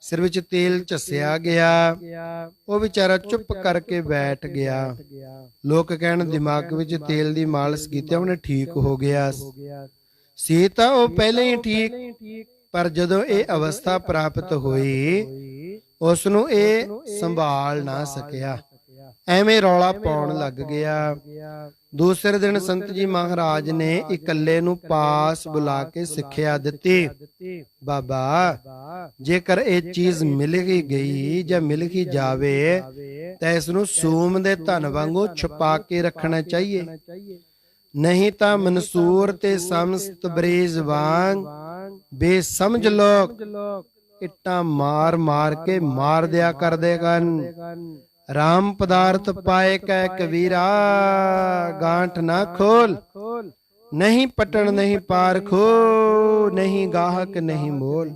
Speaker 1: ਸਿਰ ਵਿੱਚ ਤੇਲ ਝੱਸਿਆ ਗਿਆ, ਉਹ ਵਿਚਾਰਾ ਚੁੱਪ ਕਰਕੇ ਬੈਠ ਗਿਆ। ਲੋਕ ਕਹਿਣ, ਦਿਮਾਗ ਵਿੱਚ ਤੇਲ ਦੀ ਮਾਲਿਸ਼ ਕੀਤੀ, ਉਹਨੇ ਠੀਕ ਹੋ ਗਿਆ ਸੀ। ਤਾਂ ਉਹ ਪਹਿਲੇ ਹੀ ਠੀਕ, ਪਰ ਜਦੋਂ ਇਹ ਅਵਸਥਾ ਪ੍ਰਾਪਤ ਹੋਈ ਉਸ ਨੂੰ ਇਹ ਸੰਭਾਲ ਨਾ ਸਕਿਆ, ਐਵੇਂ ਰੌਲਾ ਪਾਉਣ ਲੱਗ ਗਿਆ। ਦੂਸਰੇ ਦਿਨ ਸੰਤ ਜੀ ਮਹਾਰਾਜ ਨੇ ਇਕੱਲੇ ਨੂੰ ਪਾਸ ਬੁਲਾ ਕੇ ਸਿੱਖਿਆ ਦਿੱਤੀ, ਬਾਬਾ ਜੇਕਰ ਇਹ ਚੀਜ਼ ਮਿਲ ਹੀ ਗਈ ਜਾਂ ਮਿਲ ਹੀ ਜਾਵੇ ਤਾਂ ਇਸ ਨੂੰ ਸੂਮ ਦੇ ਧਨ ਵਾਂਗੂ ਛੁਪਾ ਕੇ ਰੱਖਣਾ ਚਾਹੀਏ, ਨਹੀਂ ਤਾਂ ਮਨਸੂਰ ਤੇ ਸਮਸਤ ਬਰੇਜ਼ ਵਾਂਗ ਬੇਸਮਝ ਲੋਕ ਇੱਟਾਂ ਮਾਰ ਮਾਰ ਕੇ ਮਾਰ ਦਿਆ ਕਰਦੇ ਹਨ। ਰਾਮ ਪਦਾਰਥ ਪਾਏ ਕੈ ਕਬੀਰਾ, ਗਾਂਠ ਨਾ ਖੋਲ, ਨਹੀਂ ਪਟਣ ਨਹੀਂ ਪਾਰਖੋ, ਨਹੀਂ ਗਾਹਕ ਨਹੀਂ ਮੋਲ।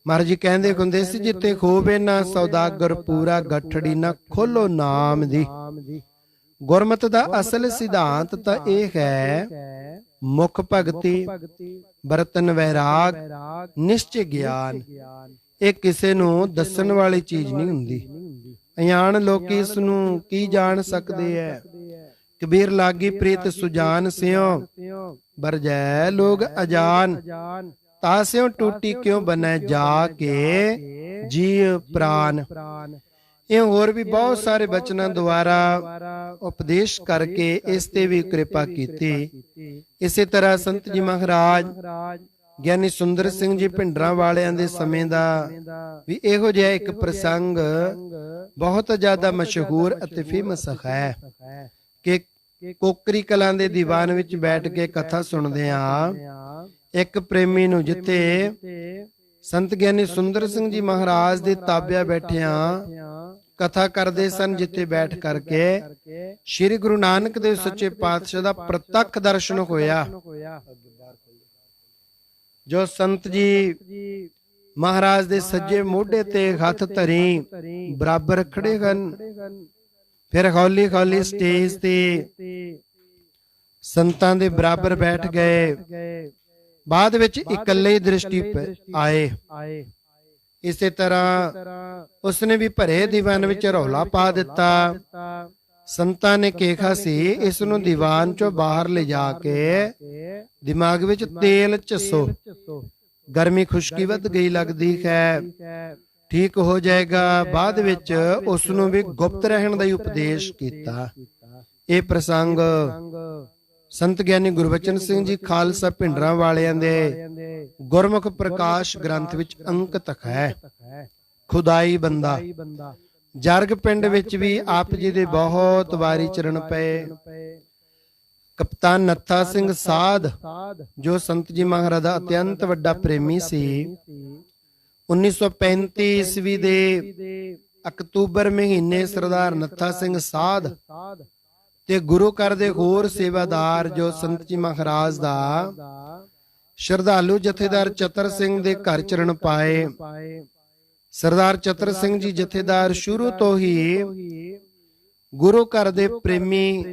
Speaker 1: ਮਹਾਰਾਜ ਜੀ ਕਹਿੰਦੇ ਹੁੰਦੇ ਸੀ, ਜਿੱਥੇ ਖੋਵੇ ਨਾ ਸੌਦਾਗਰ ਪੂਰਾ, ਗੱਠੜੀ ਨਾ ਖੋਲੋ ਨਾਮ ਦੀ। ਗੁਰਮਤ ਦਾ ਅਸਲ ਸਿਧਾਂਤ ਤਾਂ ਇਹ ਹੈ, ਮੁਖ ਭਗਤੀ, ਬਰਤਨ ਵੈਰਾਗ, ਨਿਸ਼ਚੈ ਗਿਆਨ। ਇਹ ਕਿਸੇ ਨੂੰ ਦੱਸਣ ਵਾਲੀ ਚੀਜ਼ ਨਹੀਂ ਹੁੰਦੀ। ਅਣਜਾਣ ਲੋਕੀ ਇਸ ਨੂੰ ਕੀ ਜਾਣ ਸਕਦੇ ਐ। ਕਬੀਰ ਲਾਗੀ ਪ੍ਰੀਤ ਸੁਜਾਨ ਸਿਓ, ਬਰਜੈ ਲੋਗ ਅਜਾਨ, ਤਾਸਿਓ ਟੂਟੀ ਕਿਉਂ ਬਨੈ ਜਾ ਕੇ ਜੀਵ ਪ੍ਰਾਨ। ਇਹ ਹੋਰ ਵੀ ਬਹੁਤ ਸਾਰੇ ਬਚਨਾਂ ਦੁਆਰਾ ਉਪਦੇਸ਼ ਕਰਕੇ ਇਸ ਤੇ ਵੀ ਕਿਰਪਾ ਕੀਤੀ। ਇਸੇ ਤਰ੍ਹਾਂ ਸੰਤ ਜੀ ਮਹਾਰਾਜ ਗਿਆਨੀ ਸੁੰਦਰ ਸਿੰਘ ਜੀ ਭਿੰਡਰਾਂ ਵਾਲਿਆਂ ਦੇ ਸਮੇਂ ਦਾ ਵੀ ਇਹੋ ਜਿਹਾ ਇੱਕ ਪ੍ਰਸੰਗ ਬਹੁਤ ਜ਼ਿਆਦਾ ਮਸ਼ਹੂਰ ਅਤੇ ਫੇਮਸ ਹੈ ਕਿ ਕੋਕਰੀ ਕਲਾਂ ਦੇ ਦੀਵਾਨ ਵਿੱਚ ਬੈਠ ਕੇ ਕਥਾ ਸੁਣਦੇ ਆ। ਇੱਕ ਪ੍ਰੇਮੀ ਨੂੰ, ਜਿੱਥੇ ਸੰਤ ਗਿਆਨੀ ਸੁੰਦਰ ਸਿੰਘ ਜੀ ਮਹਾਰਾਜ ਦੇ ਤਾਬਿਆ ਬੈਠਿਆਂ ਕਥਾ ਕਰਦੇ ਸਨ, ਜਿੱਥੇ ਬੈਠ ਕਰਕੇ ਸ੍ਰੀ ਗੁਰੂ ਨਾਨਕ ਦੇਵ ਸੱਚੇ ਪਾਤਸ਼ਾਹ ਦਾ ਪ੍ਰਤੱਖ ਦਰਸ਼ਨ ਹੋਇਆ। ਜੋ ਸੰਤ ਜੀ ਮਹਾਰਾਜ ਦੇ ਸੱਜੇ ਮੋਢੇ ਤੇ ਹੱਥ ਧਰੀ ਬਰਾਬਰ ਖੜੇ ਹਨ। ਫਿਰ ਹੌਲੀ ਹੌਲੀ ਸਟੇਜ ਤੇ ਸੰਤਾਂ ਦੇ ਬਰਾਬਰ ਬੈਠ ਗਏ। ਬਾਅਦ ਵਿੱਚ ਇਕੱਲੇ ਹੀ ਦ੍ਰਿਸ਼ਟੀ ਆਏ। ਇਸੇ ਤਰ੍ਹਾਂ ਉਸਨੇ ਵੀ ਭਰੇ ਦੀਵਾਨ ਵਿੱਚ ਰੌਲਾ ਪਾ ਦਿੱਤਾ। ਸੰਤਾਂ ਨੇ ਕਿਹਾ ਸੀ, ਇਸ ਨੂੰ ਦੀਵਾਨ ਚੋਂ ਬਾਹਰ ਲਿਜਾ ਕੇ ਦਿਮਾਗ ਵਿੱਚ ਤੇਲ ਝੱਸੋ, ਗਰਮੀ ਖੁਸ਼ਕੀ ਵੱਧ ਗਈ ਲੱਗਦੀ ਹੈ, ਠੀਕ ਹੋ ਜਾਏਗਾ। ਬਾਅਦ ਵਿੱਚ ਉਸ ਨੂੰ ਵੀ ਗੁਪਤ ਰਹਿਣ ਦਾ ਹੀ ਉਪਦੇਸ਼ ਕੀਤਾ। ਇਹ ਪ੍ਰਸੰਗ ਸੰਤ ਗਿਆਨੀ ਗੁਰਬਚਨ ਸਿੰਘ ਜੀ ਖਾਲਸਾ ਭਿੰਡਰਾਂ ਵਾਲਿਆਂ ਦੇ ਗੁਰਮੁਖ ਪ੍ਰਕਾਸ਼ ਗ੍ਰੰਥ ਵਿੱਚ ਅੰਕਿਤ ਹੈ। ਖੁਦਾਈ ਬੰਦਾ ਜਰਗ ਪਿੰਡ ਵਿੱਚ ਵੀ ਆਪ ਜੀ ਦੇ ਬਹੁਤ ਵਾਰੀ ਚਰਨ ਪਏ। ਕਪਤਾਨ ਨੱਥਾ ਸਿੰਘ ਸਾਧ, ਜੋ ਸੰਤ ਜੀ ਮਹਾਰਾਜ ਦਾ ਅਤਿਅੰਤ ਵੱਡਾ ਪ੍ਰੇਮੀ ਸੀ, 1935 ਈਸਵੀ ਦੇ ਅਕਤੂਬਰ ਮਹੀਨੇ ਸਰਦਾਰ ਨੱਥਾ ਸਿੰਘ ਸਾਧ ਤੇ ਗੁਰੂ ਘਰ ਦੇ ਹੋਰ ਸੇਵਾਦਾਰ ਜੋ ਸੰਤ ਜੀ ਮਹਾਰਾਜ ਦਾ ਸ਼ਰਧਾਲੂ ਜਥੇਦਾਰ ਚਤਰ ਸਿੰਘ ਦੇ ਘਰ ਚਰਨ ਪਾਏ। ਸਰਦਾਰ ਚਤਰ ਸਿੰਘ ਜੀ ਜਥੇਦਾਰ ਸ਼ੁਰੂ ਤੋਂ ਹੀ ਗੁਰੂ ਘਰ ਦੇ ਪ੍ਰੇਮੀ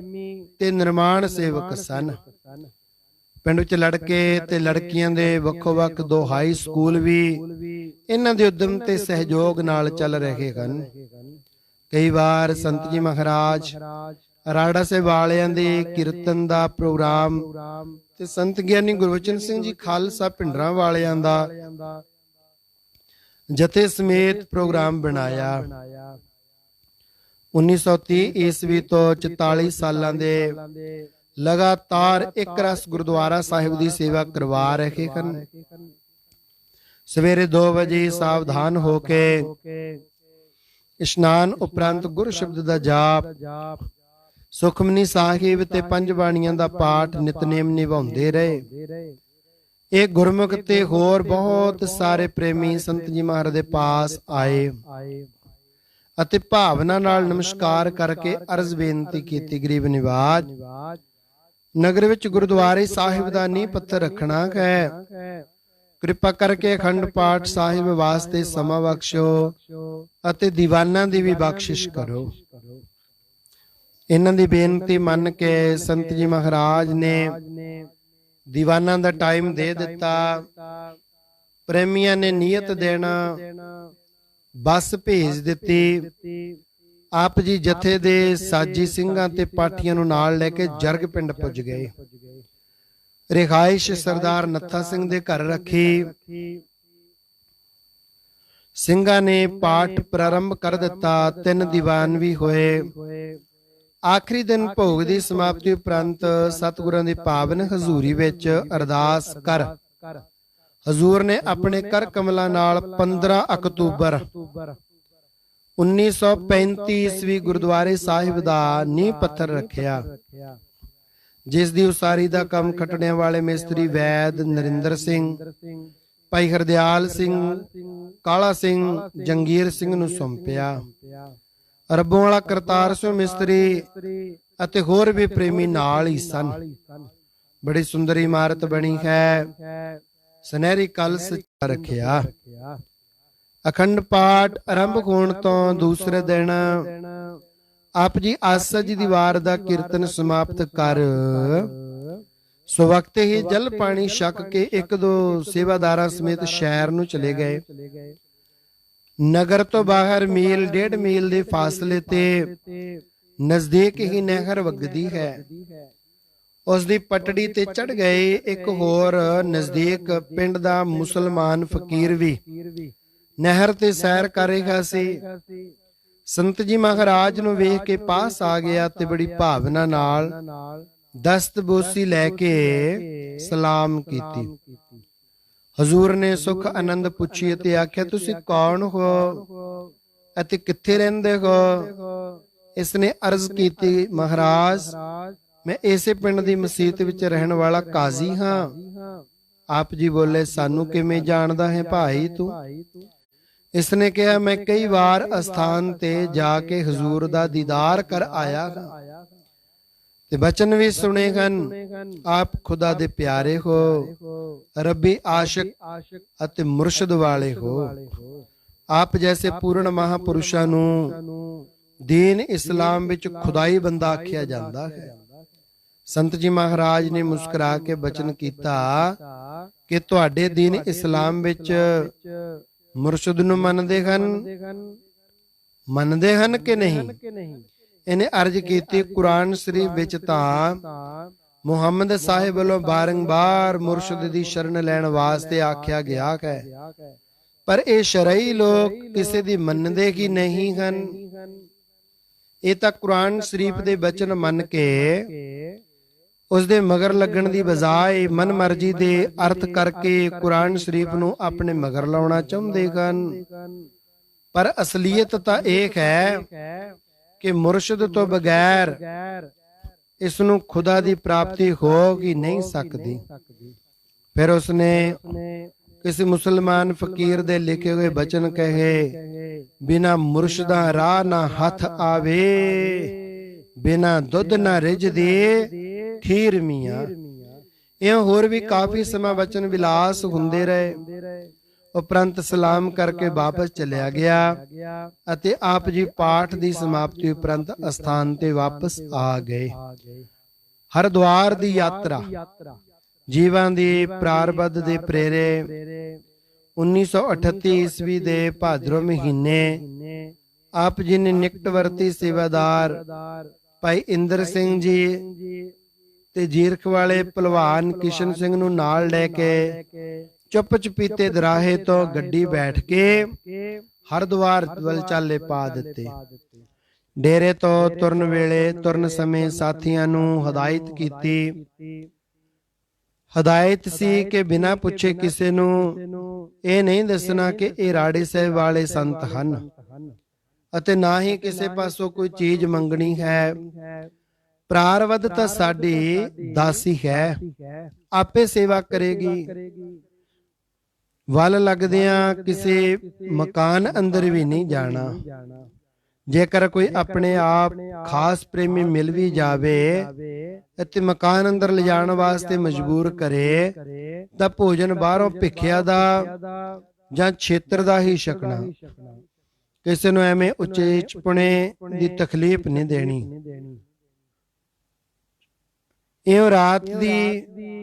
Speaker 1: ਤੇ ਨਿਰਮਾਣ ਸੇਵਕ ਸਨ। ਪਿੰਡ ਵਿੱਚ ਲੜਕੇ ਤੇ ਲੜਕੀਆਂ ਦੇ ਵੱਖੋ ਵੱਖ 2 ਹਾਈ ਸਕੂਲ ਵੀ ਇਹਨਾਂ ਦੇ ਉਦਮ ਤੇ ਸਹਿਯੋਗ ਨਾਲ ਚੱਲ ਰਹੇ ਹਨ। ਕਈ ਵਾਰ ਸੰਤ ਜੀ ਮਹਾਰਾਜ ਰਾੜਾ ਸਾਹਿਬ ਵਾਲਿਆਂ ਦੇ ਕੀਰਤਨ ਦਾ ਪ੍ਰੋਗਰਾਮ ਤੇ ਸੰਤ ਗਿਆਨੀ ਗੁਰਬਚਨ ਸਿੰਘ ਜੀ ਖਾਲਸਾ ਭਿੰਡਰਾਂ ਵਾਲਿਆਂ ਦਾ ਜਥੇ ਸਮੇਤ ਪ੍ਰੋਗਰਾਮ ਬਣਾਇਆ। 1930 ਈਸਵੀ ਤੋਂ 44 ਸਾਲਾਂ ਦੇ ਲਗਾਤਾਰ ਇੱਕ ਰਸ ਗੁਰਦੁਆਰਾ ਸਾਹਿਬ ਦੀ ਸੇਵਾ ਕਰਵਾ ਰਹੇ ਹਨ। ਸਵੇਰੇ 2 ਵਜੇ ਸਾਵਧਾਨ ਹੋ ਕੇ ਇਸ਼ਨਾਨ ਉਪਰੰਤ ਗੁਰ ਸ਼ਬਦ ਦਾ ਜਾਪ, ਸੁਖਮਨੀ ਸਾਹਿਬ ਤੇ 5 ਬਾਣੀਆਂ ਦਾ ਪਾਠ ਨਿਤਨੇਮ ਨਿਭਾਉਂਦੇ ਰਹੇ। ਇਹ ਗੁਰਮੁਖ ਤੇ ਹੋਰ ਬਹੁਤ ਸਾਰੇ ਪ੍ਰੇਮੀ ਸੰਤ ਜੀ ਮਹਾਰਾਜ ਦੇ ਪਾਸ ਆਏ ਅਤੇ ਭਾਵਨਾ ਨਾਲ ਨਮਸਕਾਰ ਕਰਕੇ ਅਰਜ਼ ਬੇਨਤੀ ਕੀਤੀ, ਗਰੀਬ ਨਿਵਾਜ ਨਗਰ ਵਿੱਚ ਗੁਰਦੁਆਰੇ ਸਾਹਿਬ ਦਾ ਨੀਂਹ ਪੱਥਰ ਰੱਖਣਾ ਹੈ, ਕਿਰਪਾ ਕਰਕੇ ਅਖੰਡ ਪਾਠ ਸਾਹਿਬ ਵਾਸਤੇ ਸਮਾਂ ਬਖਸ਼ੋ ਅਤੇ ਦੀਵਾਨਾਂ ਦੀ ਵੀ ਬਖਸ਼ਿਸ਼ ਕਰੋ। ਇਹਨਾਂ ਦੀ ਬੇਨਤੀ ਮੰਨ ਕੇ ਸੰਤ ਜੀ ਮਹਾਰਾਜ ਨੇ ਦੀਵਾਨਾਂ ਦਾ ਟਾਈਮ ਦੇ ਦਿੱਤਾ। ਪ੍ਰੇਮੀਆਂ ਨੇ ਨੀਅਤ ਦੇਣਾ, ਬੱਸ ਭੇਜ ਦਿੱਤੀ। ਆਪ ਜੀ ਜਥੇ ਦੇ ਸਾਜੀ ਸਿੰਘਾਂ ਤੇ ਪਾਠੀਆਂ ਨੂੰ ਨਾਲ ਲੈ ਕੇ ਜਰਗ ਪਿੰਡ ਪੁੱਜ ਗਏ। ਰਿਹਾਇਸ਼ ਸਰਦਾਰ ਨੱਥਾ ਸਿੰਘ ਦੇ ਘਰ ਰੱਖੀ। ਸਿੰਘਾਂ ਨੇ ਪਾਠ ਪ੍ਰਾਰੰਭ ਕਰ ਦਿੱਤਾ। 3 ਦੀਵਾਨ ਵੀ ਹੋਏ। ਆਖਰੀ ਦਿਨ ਭੋਗ ਦੀ ਸਮਾਪਤੀ ਉਪਰੰਤ ਸਤਿਗੁਰਾਂ ਦੀ ਪਾਵਨ ਹਜ਼ੂਰੀ ਵਿੱਚ ਅਰਦਾਸ ਕਰ ਹਜ਼ੂਰ ਨੇ ਆਪਣੇ ਕਰ ਕਮਲਾਂ ਨਾਲ 15 ਅਕਤੂਬਰ 1935 ਈਸਵੀ ਗੁਰਦੁਆਰੇ ਸਾਹਿਬ ਦਾ ਨੀਂਹ ਪੱਥਰ ਰੱਖਿਆ, ਜਿਸ ਦੀ ਉਸਾਰੀ ਦਾ ਕੰਮ ਖੱਟੜਿਆਂ ਵਾਲੇ ਮਿਸਤਰੀ ਵੈਦ ਨਰਿੰਦਰ ਸਿੰਘ, ਭਾਈ ਹਰਦਿਆਲ ਸਿੰਘ, ਕਾਲਾ ਸਿੰਘ, ਜੰਗੀਰ ਸਿੰਘ ਨੂੰ ਸੌਂਪਿਆ। ਅਰਬੋਂ ਵਾਲਾ ਕਰਤਾਰ ਸਿੰਘ ਮਿਸਤਰੀ ਅਤੇ ਹੋਰ ਵੀ ਪ੍ਰੇਮੀ ਨਾਲ ਹੀ ਸਨ। ਬੜੀ ਸੁੰਦਰ ਇਮਾਰਤ ਬਣੀ ਹੈ। ਸੁਨਹਿਰੀ ਕਲਸ਼ ਰੱਖਿਆ। ਅਖੰਡ ਪਾਠ ਆਰੰਭ ਹੋਣ ਤੋਂ ਦੂਸਰੇ ਦਿਨ ਆਪ ਜੀ ਆਸਾ ਜੀ ਦੀ ਵਾਰ ਦਾ ਕੀਰਤਨ ਸਮਾਪਤ ਕਰ ਸੋ ਵਕਤ ਹੀ ਜਲ ਪਾਣੀ ਛਕ ਕੇ 1-2 ਸੇਵਾਦਾਰਾਂ ਸਮੇਤ ਸ਼ਹਿਰ ਨੂੰ ਚਲੇ ਗਏ। ਨਗਰ ਤੋਂ ਬਾਹਰ ਮੀਲ 1.5 ਮੀਲ ਦੇ ਫਾਸਲੇ ਤੇ ਨਜ਼ਦੀਕ ਹੀ ਨਹਿਰ ਵਗਦੀ ਹੈ। ਉਸ ਦੀ ਪਟੜੀ ਤੇ ਚੜ ਗਏ। ਇੱਕ ਹੋਰ ਨਜ਼ਦੀਕ ਪਿੰਡ ਦਾ ਮੁਸਲਮਾਨ ਫਕੀਰ ਵੀ ਨਹਿਰ ਤੇ ਸੈਰ ਕਰ ਰਿਹਾ ਸੀ। ਸੰਤ ਜੀ ਮਹਾਰਾਜ ਨੂੰ ਵੇਖ ਕੇ ਪਾਸ ਆ ਗਿਆ ਤੇ ਬੜੀ ਭਾਵਨਾ ਨਾਲ ਦਸਤਬੋਸੀ ਲੈ ਕੇ ਸਲਾਮ ਕੀਤੀ। ਹਜ਼ੂਰ ਨੇ ਸੁਖ ਆਨੰਦ ਪੁੱਛੀ ਅਤੇ ਆਖਿਆ, ਤੁਸੀਂ ਕੌਣ ਹੋ ਅਤੇ ਕਿੱਥੇ ਰਹਿੰਦੇ ਹੋ? ਇਸਨੇ ਅਰਜ਼ ਕੀਤੀ, ਮਹਾਰਾਜ ਮੈਂ ਇਸੇ ਪਿੰਡ ਦੀ ਮਸੀਤ ਵਿੱਚ ਰਹਿਣ ਵਾਲਾ ਕਾਜ਼ੀ ਹਾਂ। ਆਪ ਜੀ ਬੋਲੇ, ਸਾਨੂੰ ਕਿਵੇਂ ਜਾਣਦਾ ਹੈ ਭਾਈ ਤੂੰ? ਇਸਨੇ ਕਿਹਾ, ਮੈਂ ਕਈ ਵਾਰ ਅਸਥਾਨ ਤੇ ਜਾ ਕੇ ਹਜ਼ੂਰ ਦਾ ਦੀਦਾਰ ਕਰ ਆਇਆ ਹਾਂ ਤੇ ਬਚਨ ਵੀ ਸੁਣੇ ਹਨ। ਆਪ ਖੁਦਾ ਦੇ ਪਿਆਰੇ ਹੋ, ਰੱਬੀ ਆਸ਼ਿਕ ਅਤੇ ਮੁਰਸ਼ਿਦ ਵਾਲੇ ਹੋ। ਆਪ ਜੈਸੇ ਪੂਰਨ ਮਹਾਪੁਰਸ਼ਾਂ ਨੂੰ ਦੀਨ ਇਸਲਾਮ ਵਿੱਚ ਖੁਦਾਈ ਬੰਦਾ ਆਖਿਆ ਜਾਂਦਾ ਹੈ। ਸੰਤ ਜੀ ਮਹਾਰਾਜ ਨੇ ਮੁਸਕਰਾ ਕੇ ਬਚਨ ਕੀਤਾ ਕਿ ਤੁਹਾਡੇ ਦੀਨ ਇਸਲਾਮ ਵਿੱਚ ਮੁਰਸ਼ਿਦ ਨੂੰ ਮੰਨਦੇ ਹਨ ਕਿ ਨਹੀਂ? ਇਹਨੇ ਅਰਜ਼ ਕੀਤੀ, ਕੁਰਾਨ ਸ਼ਰੀਫ ਵਿੱਚ ਤਾਂ ਮੁਹੰਮਦ ਸਾਹਿਬ ਵੱਲੋਂ ਬਾਰੰਬਾਰ ਮੁਰਸ਼ਿਦ ਦੀ ਸ਼ਰਨ ਲੈਣ ਵਾਸਤੇ ਆਖਿਆ ਗਿਆ ਹੈ, ਪਰ ਇਹ ਸ਼ਰਈ ਲੋਕ ਕਿਸੇ ਦੀ ਮੰਨਦੇ ਹੀ ਨਹੀਂ ਹਨ। ਇਹ ਤਾਂ ਕੁਰਾਨ ਸ਼ਰੀਫ ਦੇ ਬਚਨ ਮੰਨ ਕੇ ਉਸ ਦੇ ਮਗਰ ਲੱਗਣ ਦੀ ਬਜਾਏ ਮਨਮਰਜ਼ੀ ਦੇ ਅਰਥ ਕਰਕੇ ਕੁਰਾਨ ਸ਼ਰੀਫ ਨੂੰ ਆਪਣੇ ਮਗਰ ਲਾਉਣਾ ਚਾਹੁੰਦੇ ਹਨ। ਪਰ ਅਸਲੀਅਤ ਤਾਂ ਇਹ ਹੈ ਕਿ ਮੁਰਸ਼ਿਦ ਤੋਂ ਬਗੈਰ ਇਸ ਨੂੰ ਖੁਦਾ ਦੀ ਪ੍ਰਾਪਤੀ ਹੋ ਹੀ ਨਹੀਂ ਸਕਦੀ। ਫਿਰ ਉਸਨੇ ਕਿਸੇ ਮੁਸਲਮਾਨ ਫਕੀਰ ਦੇ ਲਿਖੇ ਹੋਏ ਬਚਨ ਕਹੇ, ਬਿਨਾ ਮੁਰਸ਼ਿਦਾਂ ਰਾਹ ਨਾ ਹੱਥ ਆਵੇ, ਬਿਨਾ ਦੁੱਧ ਨਾ ਰਿਝਦੇ ਖੀਰ ਮੀਆਂ। ਇਹ ਹੋਰ ਵੀ ਕਾਫੀ ਸਮਾਂ ਬਚਨ ਵਿਲਾਸ ਹੁੰਦੇ ਰਹੇ। ਉਪਰੰਤ ਸਲਾਮ ਕਰਕੇ ਵਾਪਸ ਚਲਿਆ ਗਿਆ ਅਤੇ ਆਪ ਜੀ ਪਾਠ ਦੀ ਸਮਾਪਤੀ ਉਪਰੰਤ ਅਸਥਾਨ ਤੇ ਵਾਪਸ ਆ ਗਏ। ਹਰਿਦੁਆਰ ਦੀ ਯਾਤਰਾ ਜੀਵਾਂ ਦੀ ਪ੍ਰਾਰਬਧ ਦੇ ਪ੍ਰੇਰੇ 1938 ਈਸਵੀ ਦੇ ਭਾਦਰੋਂ ਮਹੀਨੇ ਆਪ ਜੀ ਨੇ ਨਿਕਟਵਰਤੀ ਸੇਵਾਦਾਰ ਭਾਈ ਇੰਦਰ ਸਿੰਘ ਜੀ ਤੇ ਜੀਰਖ ਵਾਲੇ ਭਲਵਾਨ ਕਿਸ਼ਨ ਸਿੰਘ ਨੂੰ ਨਾਲ ਲੈ ਕੇ ਚੁੱਪ ਚਪੀਤੇ ਦਰਾਹੇ ਤੋਂ ਗੱਡੀ ਬੈਠ ਕੇ ਹਰਿਦੁਆਰ ਵੱਲ ਚਾਲੇ ਪਾ ਦਿੱਤੇ। ਡੇਰੇ ਤੋਂ ਤੁਰਨ ਵੇਲੇ ਤੁਰਨ ਸਮੇਂ ਸਾਥੀਆਂ ਨੂੰ ਹਦਾਇਤ ਕੀਤੀ। ਹਦਾਇਤ ਸੀ ਕਿ ਬਿਨਾਂ ਪੁੱਛੇ ਕਿਸੇ ਨੂੰ ਇਹ ਨਹੀਂ ਦੱਸਣਾ ਕਿ ਇਹ ਰਾੜੇ ਸਾਹਿਬ ਵਾਲੇ ਸੰਤ ਹਨ ਅਤੇ ਨਾ ਹੀ ਕਿਸੇ ਪਾਸੋਂ ਕੋਈ ਚੀਜ਼ ਮੰਗਣੀ ਹੈ। ਪ੍ਰਾਰਬਧ ਤਾਂ ਸਾਡੀ ਦਾਸੀ ਹੈ, ਆਪੇ ਸੇਵਾ ਕਰੇਗੀ। ਵੱਲ ਲੱਗਦਿਆਂ ਕਿਸੇ ਮਕਾਨ ਅੰਦਰ ਵੀ ਨਹੀਂ ਜਾਣਾ। ਜੇਕਰ ਕੋਈ ਆਪਣੇ ਆਪ ਖਾਸ ਪ੍ਰੇਮੀ ਮਿਲ ਵੀ ਜਾਵੇ ਅਤੇ ਮਕਾਨ ਅੰਦਰ ਲਿਜਾਣ ਵਾਸਤੇ ਮਜਬੂਰ ਕਰੇ ਤਾਂ ਭੋਜਨ ਬਾਹਰੋਂ ਭਿੱਖਿਆ ਦਾ ਜਾਂ ਛੇਤਰ ਦਾ ਹੀ ਛਕਣਾ। ਕਿਸੇ ਨੂੰ ਐਵੇਂ ਉਚੇਚਪੁਣੇ ਦੀ ਤਕਲੀਫ ਨਹੀਂ ਦੇਣੀ। ਇਹ ਰਾਤ ਦੀ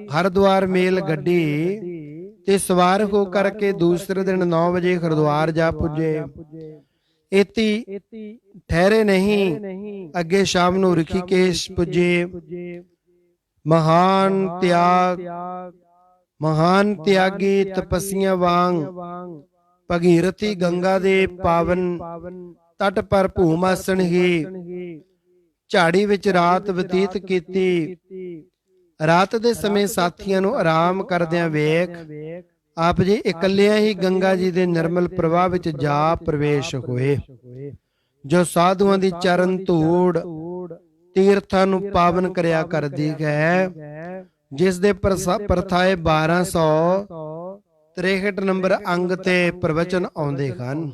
Speaker 1: ਹਰਿਦੁਆਰ ਮੇਲ ਗੱਡੀ ਤੇ ਸਵਾਰ ਹੋ ਕਰਕੇ ਦੂਸਰੇ ਦਿਨ 9 ਵਜੇ ਹਰਿਦੁਆਰ ਜਾ ਪੁੱਜੇ। ਇਤੀ ਠਹਿਰੇ ਨਹੀਂ, ਅੱਗੇ ਸ਼ਾਮ ਨੂੰ ਰਿਸ਼ੀਕੇਸ਼ ਪੁੱਜੇ। ਮਹਾਨ ਤਿਆਗੀ ਤਪੱਸੀਆਂ ਵਾਂਗ ਭਗੀਰਥੀ ਗੰਗਾ ਦੇ ਪਾਵਨ ਤਟ ਪਰ ਭੂਮਾਸਣ ਹੀ ਝਾੜੀ ਵਿੱਚ ਰਾਤ ਬਤੀਤ ਕੀਤੀ। ਰਾਤ ਦੇ ਸਮੇਂ ਸਾਥੀਆਂ ਨੂੰ ਆਰਾਮ ਕਰਦਿਆਂ ਵੇਖ ਆਪ ਜੀ ਇਕੱਲਿਆਂ ਹੀ ਗੰਗਾ ਜੀ ਦੇ ਨਿਰਮਲ ਪ੍ਰਵਾਹ ਵਿੱਚ ਜਾ ਪ੍ਰਵੇਸ਼ ਹੋਏ। ਜੋ ਸਾਧੂਆਂ ਦੀ ਚਰਨ ਧੂੜ ਤੀਰਥਾਂ ਨੂੰ ਪਾਵਨ ਕਰਿਆ ਕਰਦੀ ਹੈ, ਜਿਸ ਦੇ ਪ੍ਰਥਾਏ 1263 ਨੰਬਰ ਅੰਗ ਤੇ ਪ੍ਰਵਚਨ ਆਉਂਦੇ ਹਨ।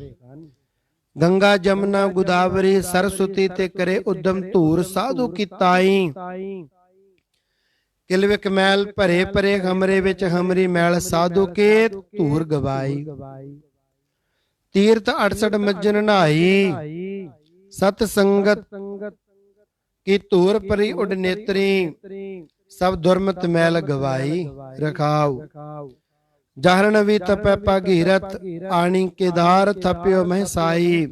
Speaker 1: ਗੰਗਾ ਜਮਨਾ ਗੋਦਾਵਰੀ ਸਰਸਵਤੀ ਤੇ ਕਰੇ ਉਦਮ ਧੂਰ ਸਾਧੂ ਕੀ ਤਾਈ। ਕਿਲਵਿਕ ਮੈਲ ਭਰੇ ਭਰੇ ਹਮਰੇ ਵਿੱਚ ਹਮਰੀ ਮੈਲ ਸਾਧੂ ਕੇ ਧੂਰ ਗਵਾਈ। ਤੀਰਥ 68 ਮੱਜਨ ਨਹਾਈ, ਸਤ ਸੰਗਤ ਕੀ ਧੂਰ ਪਰੀ ਉਡ ਨੇਤਰੀ, ਸਭ ਦੁਰਮਤ ਮੈਲ ਗਵਾਈ। ਰਖਾਉ ਜਾਹਰਨ ਵੀ ਤਪੈ ਭਾਗੀਰਥ, ਆਣੀ ਕੇਦਾਰ ਥਪਿਓ ਮਹਿਸਾਈ।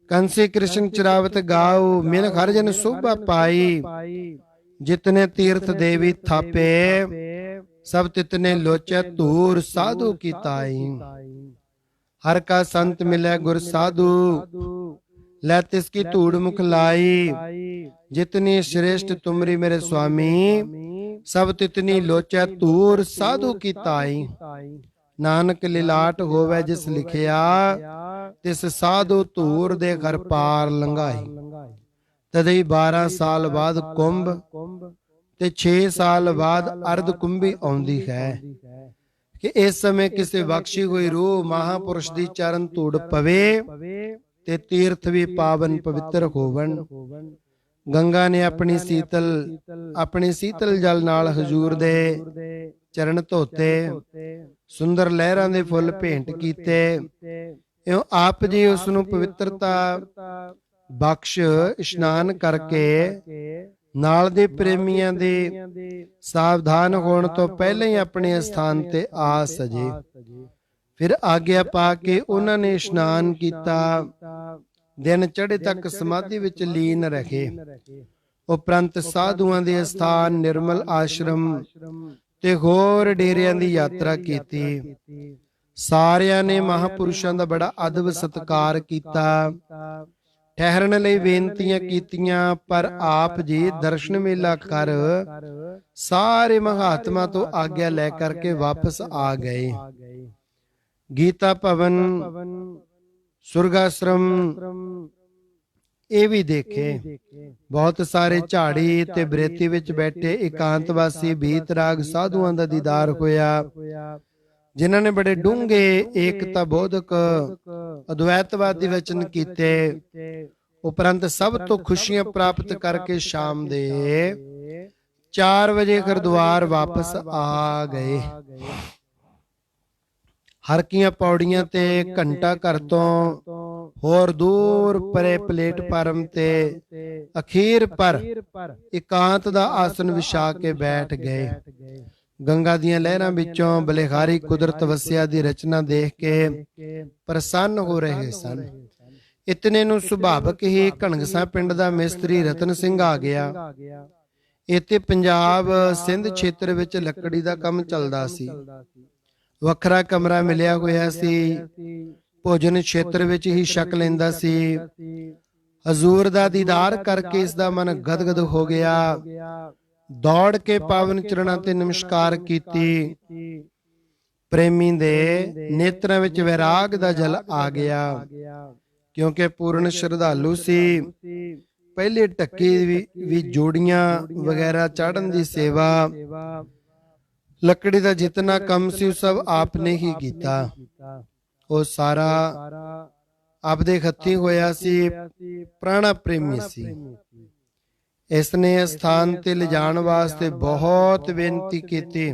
Speaker 1: ਕੰਸੀ ਕ੍ਰਿਸ਼ਨ ਚਰਾਵਤ ਗਾਉ, ਮਿਲ ਹਰ ਜਨ ਸੋਭਾ ਪਾਈ। जितने तीर्थ देवी थापे, सब तितने लोचे धूर साधु की ताई। हर का संत मिले गुर साधु, लै तिसकी धूड़ मुख लाई। जितनी श्रेष्ठ तुमरी मेरे स्वामी, सब तितनी लोचे धूर साधु की ताई। नानक लिलाट होवे जिस लिखिया, तिस साधु धूर दे घर पार लंघाई। ਤਦੇ 12 ਸਾਲ ਬਾਅਦ ਕੁੰਭ ਤੇ 6 ਸਾਲ ਬਾਅਦ ਅਰਧ ਕੁੰਭੀ ਆਉਂਦੀ ਹੈ ਕਿ ਇਸ ਸਮੇਂ ਕਿਸੇ ਬਖਸ਼ੀ ਹੋਈ ਰੂਹ ਮਹਾਪੁਰਸ਼ ਦੀ ਚਰਨ ਧੂੜ ਪਵੇ ਤੇ ਤੀਰਥ ਵੀ ਪਾਵਨ ਪਵਿੱਤਰ ਹੋਵਣ। ਗੰਗਾ ਨੇ ਆਪਣੀ ਸੀਤਲ ਜਲ ਨਾਲ ਹਜ਼ੂਰ ਦੇ ਚਰਨ ਧੋਤੇ, ਸੁੰਦਰ ਲਹਿਰਾਂ ਦੇ ਫੁੱਲ ਭੇਂਟ ਕੀਤੇ। ਇਉਂ ਆਪ ਜੀ ਉਸ ਨੂੰ ਪਵਿੱਤਰਤਾ ਬਖਸ਼ ਇਸ਼ਨਾਨ ਕਰਕੇ ਨਾਲ ਦੇ ਪ੍ਰੇਮੀਆਂ ਦੇ ਸਾਵਧਾਨ ਹੋਣ ਤੋਂ ਪਹਿਲਾਂ ਹੀ ਆਪਣੇ ਸਥਾਨ ਤੇ ਆ ਸਜੇ। ਫਿਰ ਆਗਿਆ ਪਾ ਕੇ ਉਹਨਾਂ ਨੇ ਇਸ਼ਨਾਨ ਕੀਤਾ। ਦਿਨ ਚੜ੍ਹੇ ਤੱਕ ਸਮਾਧੀ ਵਿੱਚ ਲੀਨ ਰਹੇ। ਉਪਰੰਤ ਸਾਧੂਆਂ ਦੇ ਸਥਾਨ, ਨਿਰਮਲ ਆਸ਼ਰਮ ਤੇ ਹੋਰ ਡੇਰਿਆਂ ਦੀ ਯਾਤਰਾ ਕੀਤੀ। ਸਾਰਿਆਂ ਨੇ ਮਹਾਪੁਰਸ਼ਾਂ ਦਾ ਬੜਾ ਅਦਬ ਸਤਿਕਾਰ ਕੀਤਾ। ਠਹਿਰਨ ਲਈ ਬੇਨਤੀਆਂ ਕੀਤੀਆਂ, ਪਰ ਆਪ ਜੀ ਦਰਸ਼ਨ ਮੇਲਾ ਕਰ ਸਾਰੇ ਮਹਾਤਮਾ ਤੋਂ ਆਗਿਆ ਲੈ ਕਰਕੇ ਵਾਪਸ ਆ ਗਏ। ਗੀਤਾ ਭਵਨ, ਸੁਰਗਾਸ਼ਰਮ ਇਹ ਵੀ ਦੇਖੇ। ਬਹੁਤ ਸਾਰੇ ਝਾੜੀ ਤੇ ਬਰੇਤੀ ਵਿੱਚ ਬੈਠੇ ਇਕਾਂਤਵਾਸੀ ਬੀਤਰਾਗ ਸਾਧੂਆਂ ਦਾ ਦੀਦਾਰ ਹੋਇਆ, ਜਿਨ੍ਹਾਂ ਨੇ ਬੜੇ ਡੂੰਘੇ ਏਕਤਾ ਬੋਧਕ ਅਦਵੈਤਵਾਦੀ ਵਚਨ ਕੀਤੇ। ਉਪਰੰਤ ਸਭ ਤੋਂ ਖੁਸ਼ੀਆਂ ਪ੍ਰਾਪਤ ਕਰਕੇ ਸ਼ਾਮ ਦੇ 4 ਵਜੇ ਹਰਿਦੁਆਰ ਵਾਪਸ ਆ ਗਏ। ਹਰ ਕੀਆਂ ਪੌੜੀਆਂ ਤੇ ਘੰਟਾ ਘਰ ਤੋਂ ਹੋਰ ਦੂਰ ਪਰੇ ਪਲੇਟਫਾਰਮ ਤੇ ਅਖੀਰ ਪਰ ਇਕਾਂਤ ਦਾ ਆਸਨ ਵਿਛਾ ਕੇ ਬੈਠ ਗਏ। ਗੰਗਾ ਦੀਆਂ ਲਹਿਰਾਂ ਵਿੱਚੋਂ ਬਲਿਹਾਰੀ ਕੁਦਰਤ ਵਸਿਆ ਦੀ ਰਚਨਾ ਦੇਖ ਕੇ ਪ੍ਰਸੰਨ ਹੋ ਰਹੇ ਸਨ। ਇਤਨੇ ਨੂੰ ਸੁਭਾਵਕ ਹੀ ਘਣਗਸਾ ਪਿੰਡ ਦਾ ਮਿਸਤਰੀ ਰਤਨ ਸਿੰਘ ਆ ਗਿਆ। ਇੱਥੇ ਪੰਜਾਬ ਸਿੰਧ ਖੇਤਰ ਵਿੱਚ ਲੱਕੜੀ ਦਾ ਕੰਮ ਚੱਲਦਾ ਸੀ। ਵੱਖਰਾ ਕਮਰਾ ਮਿਲਿਆ ਹੋਇਆ ਸੀ। ਭੋਜਨ ਖੇਤਰ ਵਿੱਚ ਹੀ ਛਕ ਲੈਂਦਾ ਸੀ। ਹਜ਼ੂਰ ਦਾ ਦੀਦਾਰ ਕਰਕੇ ਇਸ ਦਾ ਮਨ ਗਦਗਦ ਹੋ ਗਿਆ। ਦੌੜ ਕੇ ਪਾਵਨ ਚਰਨਾਂ ਤੇ ਨਮਸਕਾਰ ਕੀਤੀ। ਪ੍ਰੇਮੀ ਦੇ ਨੇਤਰਾਂ ਵਿੱਚ ਵੈਰਾਗ ਦਾ ਜਲ ਆ ਗਿਆ। ਕਿਉਂਕਿ ਪੂਰਨ ਸ਼ਰਧਾਲੂ ਸੀ, ਪਹਿਲੇ ਢੱਕੇ ਵੀ ਜੋੜੀਆਂ ਵਗੈਰਾ ਚਾੜਨ ਦੀ ਸੇਵਾ, ਲੱਕੜੀ ਦਾ ਜਿਤਨਾ ਕੰਮ ਸੀ ਉਹ ਸਭ ਆਪਨੇ ਹੀ ਕੀਤਾ। ਉਹ ਸਾਰਾ ਆਪਦੇ ਹੱਥੀਂ ਹੋਇਆ ਸੀ, ਪ੍ਰਾਣਾ ਪ੍ਰੇਮੀ ਸੀ। ਇਸ ਨੇ ਸਥਾਨ ਤੇ ਲਿਜਾਣ ਵਾਸਤੇ ਬਹੁਤ ਬੇਨਤੀ ਕੀਤੀ,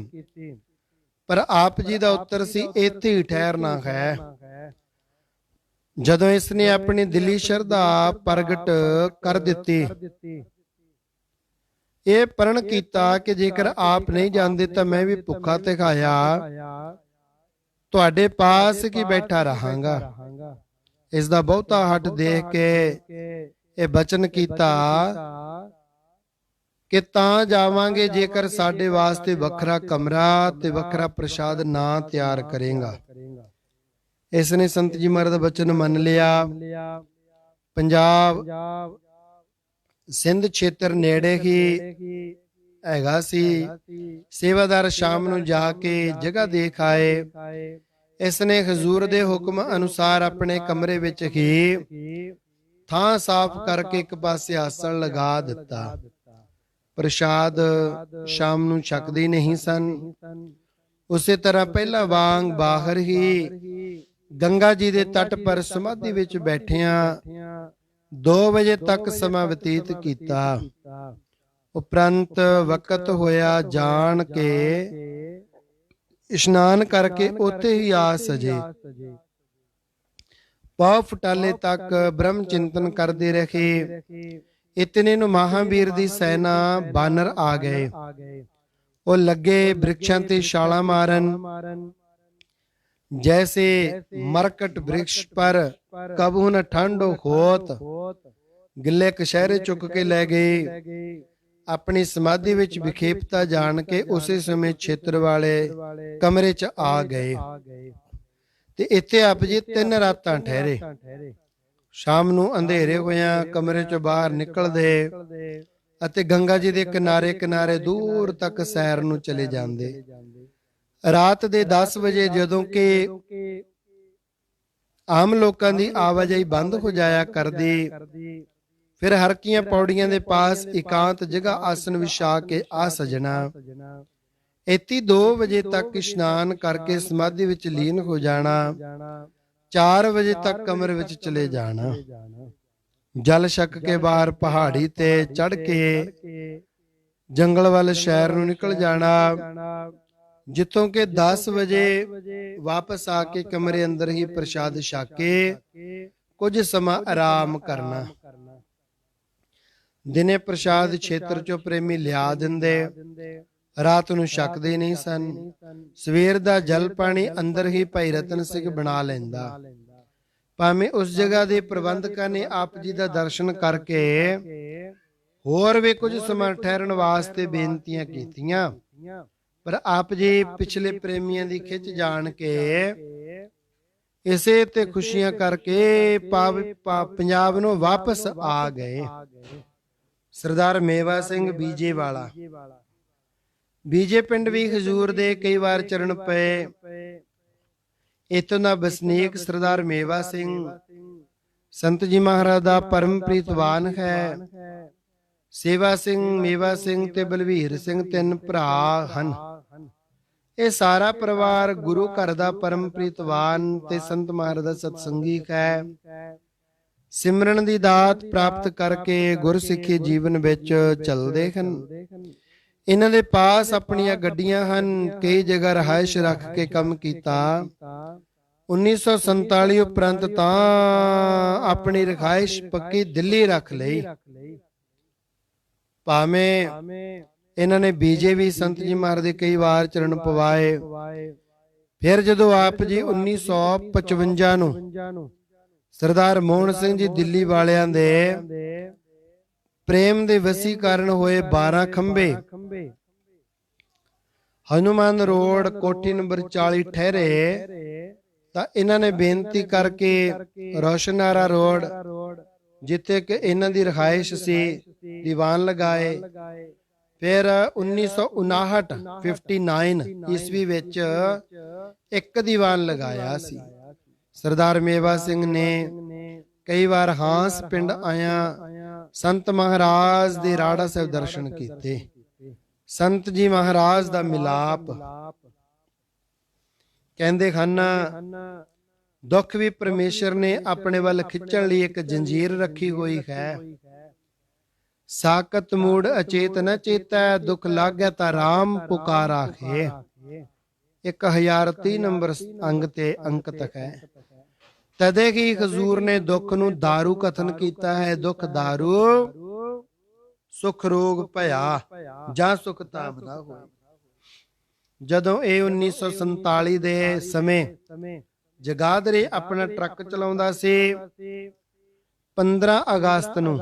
Speaker 1: ਪਰ ਆਪ ਜੀ ਦਾ ਉੱਤਰ ਸੀ ਇੱਥੇ ਹੀ ਠਹਿਰਨਾ ਹੈ। ਜਦੋਂ ਇਸ ਨੇ ਆਪਣੀ ਦਿਲੀ ਸ਼ਰਧਾ ਪ੍ਰਗਟ ਕਰ ਦਿੱਤੀ, ਇਹ ਪ੍ਰਣ ਕੀਤਾ ਕਿ ਜੇਕਰ ਆਪ ਨਹੀਂ ਜਾਂਦੇ ਤਾਂ ਮੈਂ ਵੀ ਭੁੱਖਾ ਤੇ ਖਾਇਆ ਤੁਹਾਡੇ ਪਾਸ ਕੀ ਬੈਠਾ ਰਹਾਂਗਾ। ਇਸ ਦਾ ਬਹੁਤਾ ਹੱਟ ਦੇਖ ਕੇ ਇਹ ਬਚਨ ਕੀਤਾ ਕਿ ਤਾਂ ਜਾਵਾਂਗੇ ਜੇਕਰ ਸਾਡੇ ਵਾਸਤੇ ਵੱਖਰਾ ਕਮਰਾ ਤੇ ਵੱਖਰਾ ਪ੍ਰਸ਼ਾਦ ਨਾ ਤਿਆਰ ਕਰੇਗਾ। ਇਸ ਨੇ ਸੰਤ ਜੀ ਮਹਾਰਾਜ ਦਾ ਬਚਨ ਮੰਨ ਲਿਆ। ਪੰਜਾਬ ਸਿੰਧ ਖੇਤਰ ਨੇੜੇ ਹੀ ਹੈਗਾ ਸੀ। ਸੇਵਾਦਾਰ ਸ਼ਾਮ ਨੂੰ ਜਾ ਕੇ ਜਗ੍ਹਾ ਦੇਖ ਆਏ। ਇਸ ਨੇ ਹਜ਼ੂਰ ਦੇ ਹੁਕਮ ਅਨੁਸਾਰ ਆਪਣੇ ਕਮਰੇ ਵਿੱਚ ਹੀ ਥਾਂ ਸਾਫ਼ ਕਰਕੇ ਇੱਕ ਪਾਸੇ ਆਸਣ ਲਗਾ ਦਿੱਤਾ। ਪ੍ਰਸ਼ਾਦ ਸ਼ਾਮ ਨੂੰ ਛਕਦੇ ਨਹੀਂ ਸਨ। ਉਸੇ ਤਰ੍ਹਾਂ ਪਹਿਲਾਂ ਵਾਂਗ ਬਾਹਰ ਹੀ ਗੰਗਾ ਜੀ ਦੇ ਤੱਟ ਪਰ ਸਮਾਧੀ ਵਿੱਚ ਬੈਠਿਆਂ 2 ਵਜੇ ਤੱਕ ਸਮਾਂ ਬਤੀਤ ਕੀਤਾ। ਉਪਰੰਤ ਵਕਤ ਹੋਇਆ ਜਾਣ ਕੇ ਇਸ਼ਨਾਨ ਕਰਕੇ ਉੱਥੇ ਹੀ ਆ ਸਜੇ। ਪਾਉ ਫਟਾਲੇ ਤੱਕ ਬ੍ਰਹਮ ਚਿੰਤਨ ਕਰਦੇ ਰਹੇ। ਇਤਨੇ ਨੂੰ ਮਹਾਵੀਰ ਦੀ ਸੈਨਾ ਬਾਨਰ ਆ ਗਏ। ਉਹ ਲੱਗੇ ਬ੍ਰਿਖਾਂ ਤੇ ਛਾਲਾਂ ਮਾਰਨ। जैसे मरकट वृक्ष पर कबू न ठंड होत, गिले कशहरे चुक के ले गए। अपनी समाधि विच विखेपता जान के उसे समय क्षेत्र वाले कमरे च आ गए ते इत्थे आप जी 3 रातां ठहरे। शाम नूं अंधेरे होया कमरे चों बाहर निकलदे ਅਤੇ गंगा जी दे किनारे किनारे दूर तक सैर नूं चले जांदे। ਰਾਤ ਦੇ 10 ਵਜੇ ਜਦੋਂ ਕਿ ਆਮ ਲੋਕਾਂ ਦੀ ਆਵਾਜਾਈ ਬੰਦ ਹੋ ਜਾਇਆ ਕਰਦੀ, ਫਿਰ ਹਰਕੀਆਂ ਪੌੜੀਆਂ ਦੇ ਪਾਸ ਇਕਾਂਤ ਜਗ੍ਹਾ ਆਸਨ ਵਿਛਾ ਕੇ ਆ ਸਜਣਾ। ਇੱਥੇ 2 ਵਜੇ ਤੱਕ ਇਸ਼ਨਾਨ ਕਰਕੇ ਸਮਾਧੀ ਵਿੱਚ ਲੀਨ ਹੋ ਜਾਣਾ। 4 ਵਜੇ ਤੱਕ ਕਮਰੇ ਵਿੱਚ ਚਲੇ ਜਾਣਾ। ਜਲ ਛਕ ਕੇ ਬਾਹਰ ਪਹਾੜੀ ਤੇ ਚੜ ਕੇ ਜੰਗਲ ਵੱਲ ਸ਼ਹਿਰ ਨੂੰ ਨਿਕਲ ਜਾਣਾ, ਜਿੱਥੋਂ ਕਿ 10 ਵਜੇ ਵਾਪਸ ਆ ਕੇ ਕਮਰੇ ਅੰਦਰ ਹੀ ਪ੍ਰਸ਼ਾਦ ਛਕ ਕੇ ਕੁਝ ਸਮਾਂ ਆਰਾਮ ਕਰਨਾ। ਦਿਨੇ ਪ੍ਰਸ਼ਾਦ ਖੇਤਰ ਚੋਂ ਪ੍ਰੇਮੀ ਲਿਆ ਦਿੰਦੇ, ਰਾਤ ਨੂੰ ਛਕਦੇ ਨਹੀਂ ਸਨ। ਸਵੇਰ ਦਾ ਜਲ ਪਾਣੀ ਅੰਦਰ ਹੀ ਭਾਈ ਰਤਨ ਸਿੰਘ ਬਣਾ ਲੈਂਦਾ। ਭਾਵੇਂ ਉਸ ਜਗ੍ਹਾ ਦੇ ਪ੍ਰਬੰਧਕਾਂ ਨੇ ਆਪ ਜੀ ਦਾ ਦਰਸ਼ਨ ਕਰਕੇ ਹੋਰ ਵੀ ਕੁਝ ਸਮਾਂ ਠਹਿਰਨ ਵਾਸਤੇ ਬੇਨਤੀਆਂ ਕੀਤੀਆਂ, ਪਰ ਆਪ ਜੀ ਪਿਛਲੇ ਪ੍ਰੇਮੀਆਂ ਦੀ ਖਿੱਚ ਜਾਣ ਕੇ ਇਸੇ ਤੇ ਖੁਸ਼ੀਆਂ ਕਰਕੇ ਪੰਜਾਬ ਨੂੰ ਵਾਪਸ ਆ ਗਏ। ਸਰਦਾਰ ਮੇਵਾ ਸਿੰਘ ਬੀਜੇ ਵਾਲਾ, ਬੀਜੇ ਪਿੰਡ ਵੀ ਹਜ਼ੂਰ ਦੇ ਕਈ ਵਾਰ ਚਰਨ ਪਏ। ਇੱਥੋਂ ਦਾ ਵਸਨੀਕ ਸਰਦਾਰ ਮੇਵਾ ਸਿੰਘ ਸੰਤ ਜੀ ਮਹਾਰਾਜ ਦਾ ਪਰਮ ਪ੍ਰੀਤਵਾਨ ਹੈ। ਸੇਵਾ ਸਿੰਘ, ਮੇਵਾ ਸਿੰਘ ਤੇ ਬਲਵੀਰ ਸਿੰਘ 3 ਭਰਾ ਹਨ। ਇਹ ਸਾਰਾ ਪਰਿਵਾਰ ਗੁਰੂ ਘਰ ਦਾ ਪਰਮ ਪ੍ਰੀਤਵਾਨ ਤੇ ਸੰਤ ਮਹਾਰਾਜ ਦਾ ਸਤਸੰਗੀ ਹੈ। ਸਿਮਰਨ ਦੀ ਦਾਤ ਪ੍ਰਾਪਤ ਕਰਕੇ ਗੁਰਸਿੱਖੀ ਜੀਵਨ ਵਿੱਚ ਚੱਲਦੇ ਹਨ। ਇਹਨਾਂ ਦੇ ਪਾਸ ਆਪਣੀਆਂ ਗੱਡੀਆਂ ਹਨ। ਕਈ ਜਗ੍ਹਾ ਰਹਾਇਸ਼ ਰੱਖ ਕੇ ਕੰਮ ਕੀਤਾ। 1947 ਉਪਰੰਤ ਤਾਂ ਆਪਣੀ ਰਿਹਾਇਸ਼ ਪੱਕੀ ਦਿੱਲੀ ਰੱਖ ਲਈ। ਭਾਵੇਂ ਇਹਨਾਂ ਨੇ ਬੀਜੇ ਵੀ ਸੰਤ ਜੀ ਮਹਾਰਾਜ ਦੇ ਕਈ ਵਾਰ ਚਰਨ ਪਵਾਏ। ਫਿਰ ਜਦੋਂ ਆਪ ਜੀ 1955 ਨੂੰ ਸਰਦਾਰ ਮੋਹਨ ਸਿੰਘ ਜੀ ਦਿੱਲੀ ਵਾਲਿਆਂ ਦੇ ਪ੍ਰੇਮ ਦੇ ਵਸੀਕਰਨ ਹੋਏ 12 ਖੰਭੇ ਹਨੂਮਾਨ ਰੋਡ ਕੋਠੀ ਨੰਬਰ 40 ਠਹਿਰੇ ਤਾਂ ਇਹਨਾਂ ਨੇ ਬੇਨਤੀ ਕਰਕੇ ਰੋਸ਼ਨਾਰਾ ਰੋਡ ਜਿੱਥੇ ਕਿ ਇਹਨਾਂ ਦੀ ਰਿਹਾਇਸ਼ ਸੀ ਦੀਵਾਨ ਲਗਾਏ। ਫਿਰ 1959 ਈਸਵੀ ਵਿੱਚ ਇੱਕ ਦੀਵਾਨ ਲਗਾਇਆ ਸੀ। ਸਰਦਾਰ ਮੇਵਾ ਸਿੰਘ ਨੇ ਕਈ ਵਾਰ ਹਾਂਸ ਪਿੰਡ ਆਇਆ ਸੰਤ ਮਹਾਰਾਜ ਦੇ ਰਾੜਾ ਸਾਹਿਬ ਦਰਸ਼ਨ ਕੀਤੇ। ਸੰਤ ਜੀ ਮਹਾਰਾਜ ਦਾ ਮਿਲਾਪ ਕਹਿੰਦੇ ਹਨ, ਦੁੱਖ ਵੀ ਪਰਮੇਸ਼ਰ ਨੇ ਆਪਣੇ ਵੱਲ ਖਿੱਚਣ ਲਈ ਇੱਕ ਜੰਜੀਰ ਰੱਖੀ ਹੋਈ ਹੈ। ਸਾਕਤ ਮੂੜ ਅਚੇਤ ਨ ਚੇਤੈ, ਦੁੱਖ ਲਾਗੈ ਤਾ ਰਾਮ ਪੁਕਾਰਾ ਹੈ। 1030 ਨੰਬਰ ਅੰਗ ਤੇ ਅੰਕਿਤ ਹੈ। ਤਦੇ ਕਿ ਹਜ਼ੂਰ ਨੇ ਦੁੱਖ ਨੂੰ ਦਾਰੂ ਕਥਨ ਕੀਤਾ ਹੈ। ਦੁੱਖ ਦਾਰੂ ਸੁਖ ਰੋਗ ਭਇਆ, ਜਾਂ ਸੁਖ ਤਾਪਦਾ ਹੋਏ। ਜਦੋਂ ਇਹ 1947 ਦੇ ਸਮੇਂ ਜਗਾਦਰੀ ਆਪਣਾ ਟਰੱਕ ਚਲਾਉਂਦਾ ਸੀ, 15 ਅਗਸਤ ਨੂੰ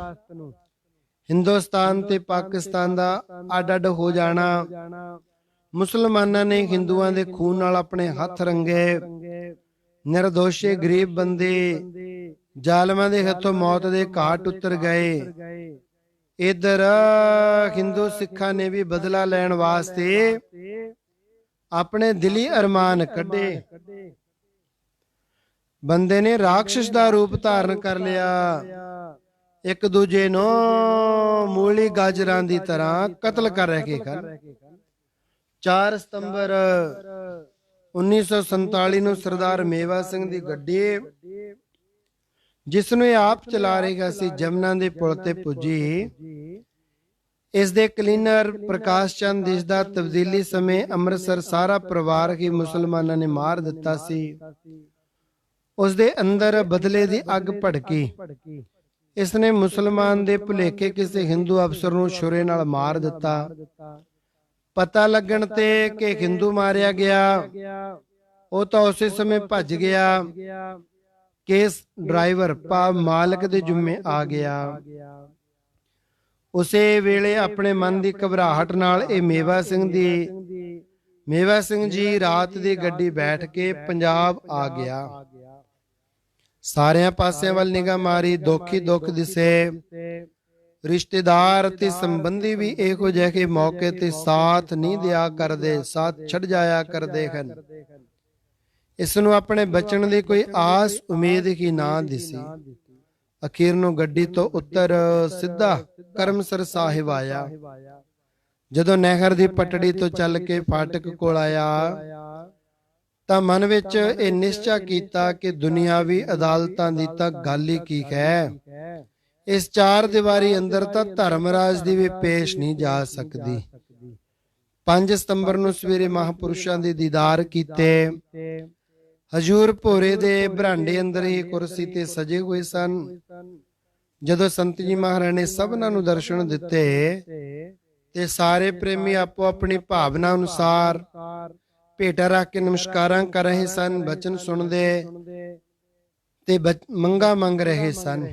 Speaker 1: ਹਿੰਦੁਸਤਾਨ ਤੇ ਪਾਕਿਸਤਾਨ ਦਾ ਅੱਡ-ਅੱਡ ਹੋ ਜਾਣਾ, ਮੁਸਲਮਾਨਾਂ ਨੇ ਹਿੰਦੂਆਂ ਦੇ ਖੂਨ ਨਾਲ ਆਪਣੇ ਹੱਥ ਰੰਗੇ, ਨਿਰਦੋਸ਼ੇ ਗਰੀਬ ਬੰਦੇ ਜ਼ਾਲਮਾਂ ਦੇ ਹੱਥੋਂ ਮੌਤ ਦੇ ਘਾਟ ਉਤਰ ਗਏ। ਇਧਰ ਹਿੰਦੂ ਸਿੱਖਾਂ ਨੇ ਵੀ ਬਦਲਾ ਲੈਣ ਵਾਸਤੇ ਆਪਣੇ ਦਿਲੀ ਅਰਮਾਨ ਕੱਢੇ। ਬੰਦੇ ਨੇ ਰਾਖਸ਼ ਦਾ ਰੂਪ ਧਾਰਨ ਕਰ ਲਿਆ, ਇੱਕ ਦੂਜੇ ਨੂੰ ਮੂਲੀ ਗਾਜਰਾਂ ਦੀ ਤਰ੍ਹਾਂ ਕਤਲ ਕਰ ਰਹੇ ਹਨ। 4 ਸਤੰਬਰ 1947 ਨੂੰ ਸਰਦਾਰ ਮੇਵਾ ਸਿੰਘ ਦੀ ਗੱਡੀ, ਜਿਸ ਨੂੰ ਇਹ ਆਪ ਚਲਾ ਰਿਹਾ ਸੀ, ਜਮਨਾ ਦੇ ਪੁਲ ਤੇ ਪੁੱਜੀ। ਇਸ ਦੇ ਕਲੀਨਰ ਪ੍ਰਕਾਸ਼ ਚੰਦ ਦੇਸ਼ ਦਾ ਤਬਦੀਲੀ ਸਮੇਂ ਅੰਮ੍ਰਿਤਸਰ ਸਾਰਾ ਪਰਿਵਾਰ ਹੀ ਮੁਸਲਮਾਨਾਂ ਨੇ ਮਾਰ ਦਿੱਤਾ ਸੀ। ਉਸ ਦੇ ਅੰਦਰ ਬਦਲੇ ਦੀ ਅੱਗ ਭੜਕੀ। ਇਸ ਨੇ ਮੁਸਲਮਾਨ ਦੇ ਭੁਲੇਖੇ ਕਿਸੇ ਹਿੰਦੂ ਅਫਸਰ ਨੂੰ ਛੁਰੇ ਨਾਲ ਮਾਰ ਦਿੱਤਾ। ਪਤਾ ਲੱਗਣ ਤੇ ਕਿ ਹਿੰਦੂ ਮਾਰਿਆ ਗਿਆ, ਉਹ ਤਾਂ ਉਸੇ ਸਮੇਂ ਭੱਜ ਗਿਆ। ਕੇਸ ਡਰਾਈਵਰ ਭਾਵ ਮਾਲਕ ਦੇ ਜ਼ਿੰਮੇ ਆ ਗਿਆ। ਉਸੇ ਵੇਲੇ ਆਪਣੇ ਮਨ ਦੀ ਘਬਰਾਹਟ ਨਾਲ ਇਹ ਮੇਵਾ ਸਿੰਘ ਜੀ ਰਾਤ ਦੀ ਗੱਡੀ ਬੈਠ ਕੇ ਪੰਜਾਬ ਆ ਗਿਆ। ਸਾਰਿਆਂ ਪਾਸਿਆਂ ਵੱਲ ਨਿਗਾਹ ਮਾਰੀ, ਦੁੱਖ ਹੀ ਦੁੱਖ ਦਿਸੇ। ਰਿਸ਼ਤੇਦਾਰ ਤੇ ਸੰਬੰਧੀ ਵੀ ਇਹੋ ਜਿਹੇ ਮੌਕੇ ਤੇ ਸਾਥ ਨਹੀਂ ਦਿਆ ਕਰਦੇ, ਸਾਥ ਛੱਡ ਜਾਇਆ ਕਰਦੇ ਹਨ। ਇਸ ਨੂੰ ਆਪਣੇ ਬਚਣ ਦੀ ਕੋਈ ਆਸ ਉਮੀਦ ਹੀ ਨਾ ਦਿਸੀ। ਅਖੀਰ ਨੂੰ ਗੱਡੀ ਤੋਂ ਉੱਤਰ ਸਿੱਧਾ ਕਰਮਸਰ ਸਾਹਿਬ ਆਇਆ। ਜਦੋਂ ਨਹਿਰ ਦੀ ਪਟੜੀ ਤੋਂ ਚੱਲ ਕੇ ਫਾਟਕ ਕੋਲ ਆਇਆ ਤਾਂ ਮਨ ਵਿੱਚ ਇਹ ਨਿਸ਼ਚਾ ਕੀਤਾ ਕਿ ਦੁਨਿਆਵੀ ਅਦਾਲਤਾਂ ਦੀ ਤਾਂ ਗੱਲ ਹੀ ਕੀ ਹੈ। ਇਸ 4 ਦੀਵਾਰੀ ਅੰਦਰ ਤਾਂ ਧਰਮਰਾਜ ਦੀ ਵੀ ਪੇਸ਼ ਨਹੀਂ ਜਾ ਸਕਦੀ। 5 ਸਤੰਬਰ ਨੂੰ ਸਵੇਰੇ ਮਹਾਂਪੁਰਸ਼ਾਂ ਦੇ ਦੀਦਾਰ ਕੀਤੇ। ਹਜੂਰ ਭੋਰੇ ਦੇ ਬਰਾਂਡੇ ਅੰਦਰ ਹੀ ਕੁਰਸੀ ਤੇ ਸਜੇ ਹੋਏ ਸਨ। ਜਦੋਂ ਸੰਤ ਜੀ ਮਹਾਰਾਜ ਨੇ ਸਭਨਾਂ ਨੂੰ ਦਰਸ਼ਨ ਦਿੱਤੇ ਤੇ ਸਾਰੇ ਪ੍ਰੇਮੀ ਆਪੋ ਆਪਣੀ ਭਾਵਨਾ ਅਨੁਸਾਰ ਭੇਟਾ ਰੱਖ ਕੇ ਨਮਸਕਾਰਾਂ ਕਰ ਰਹੇ ਸਨ, ਬਚਨ ਸੁਣਦੇ ਤੇ ਮੰਗਾ ਮੰਗ ਰਹੇ ਸਨ।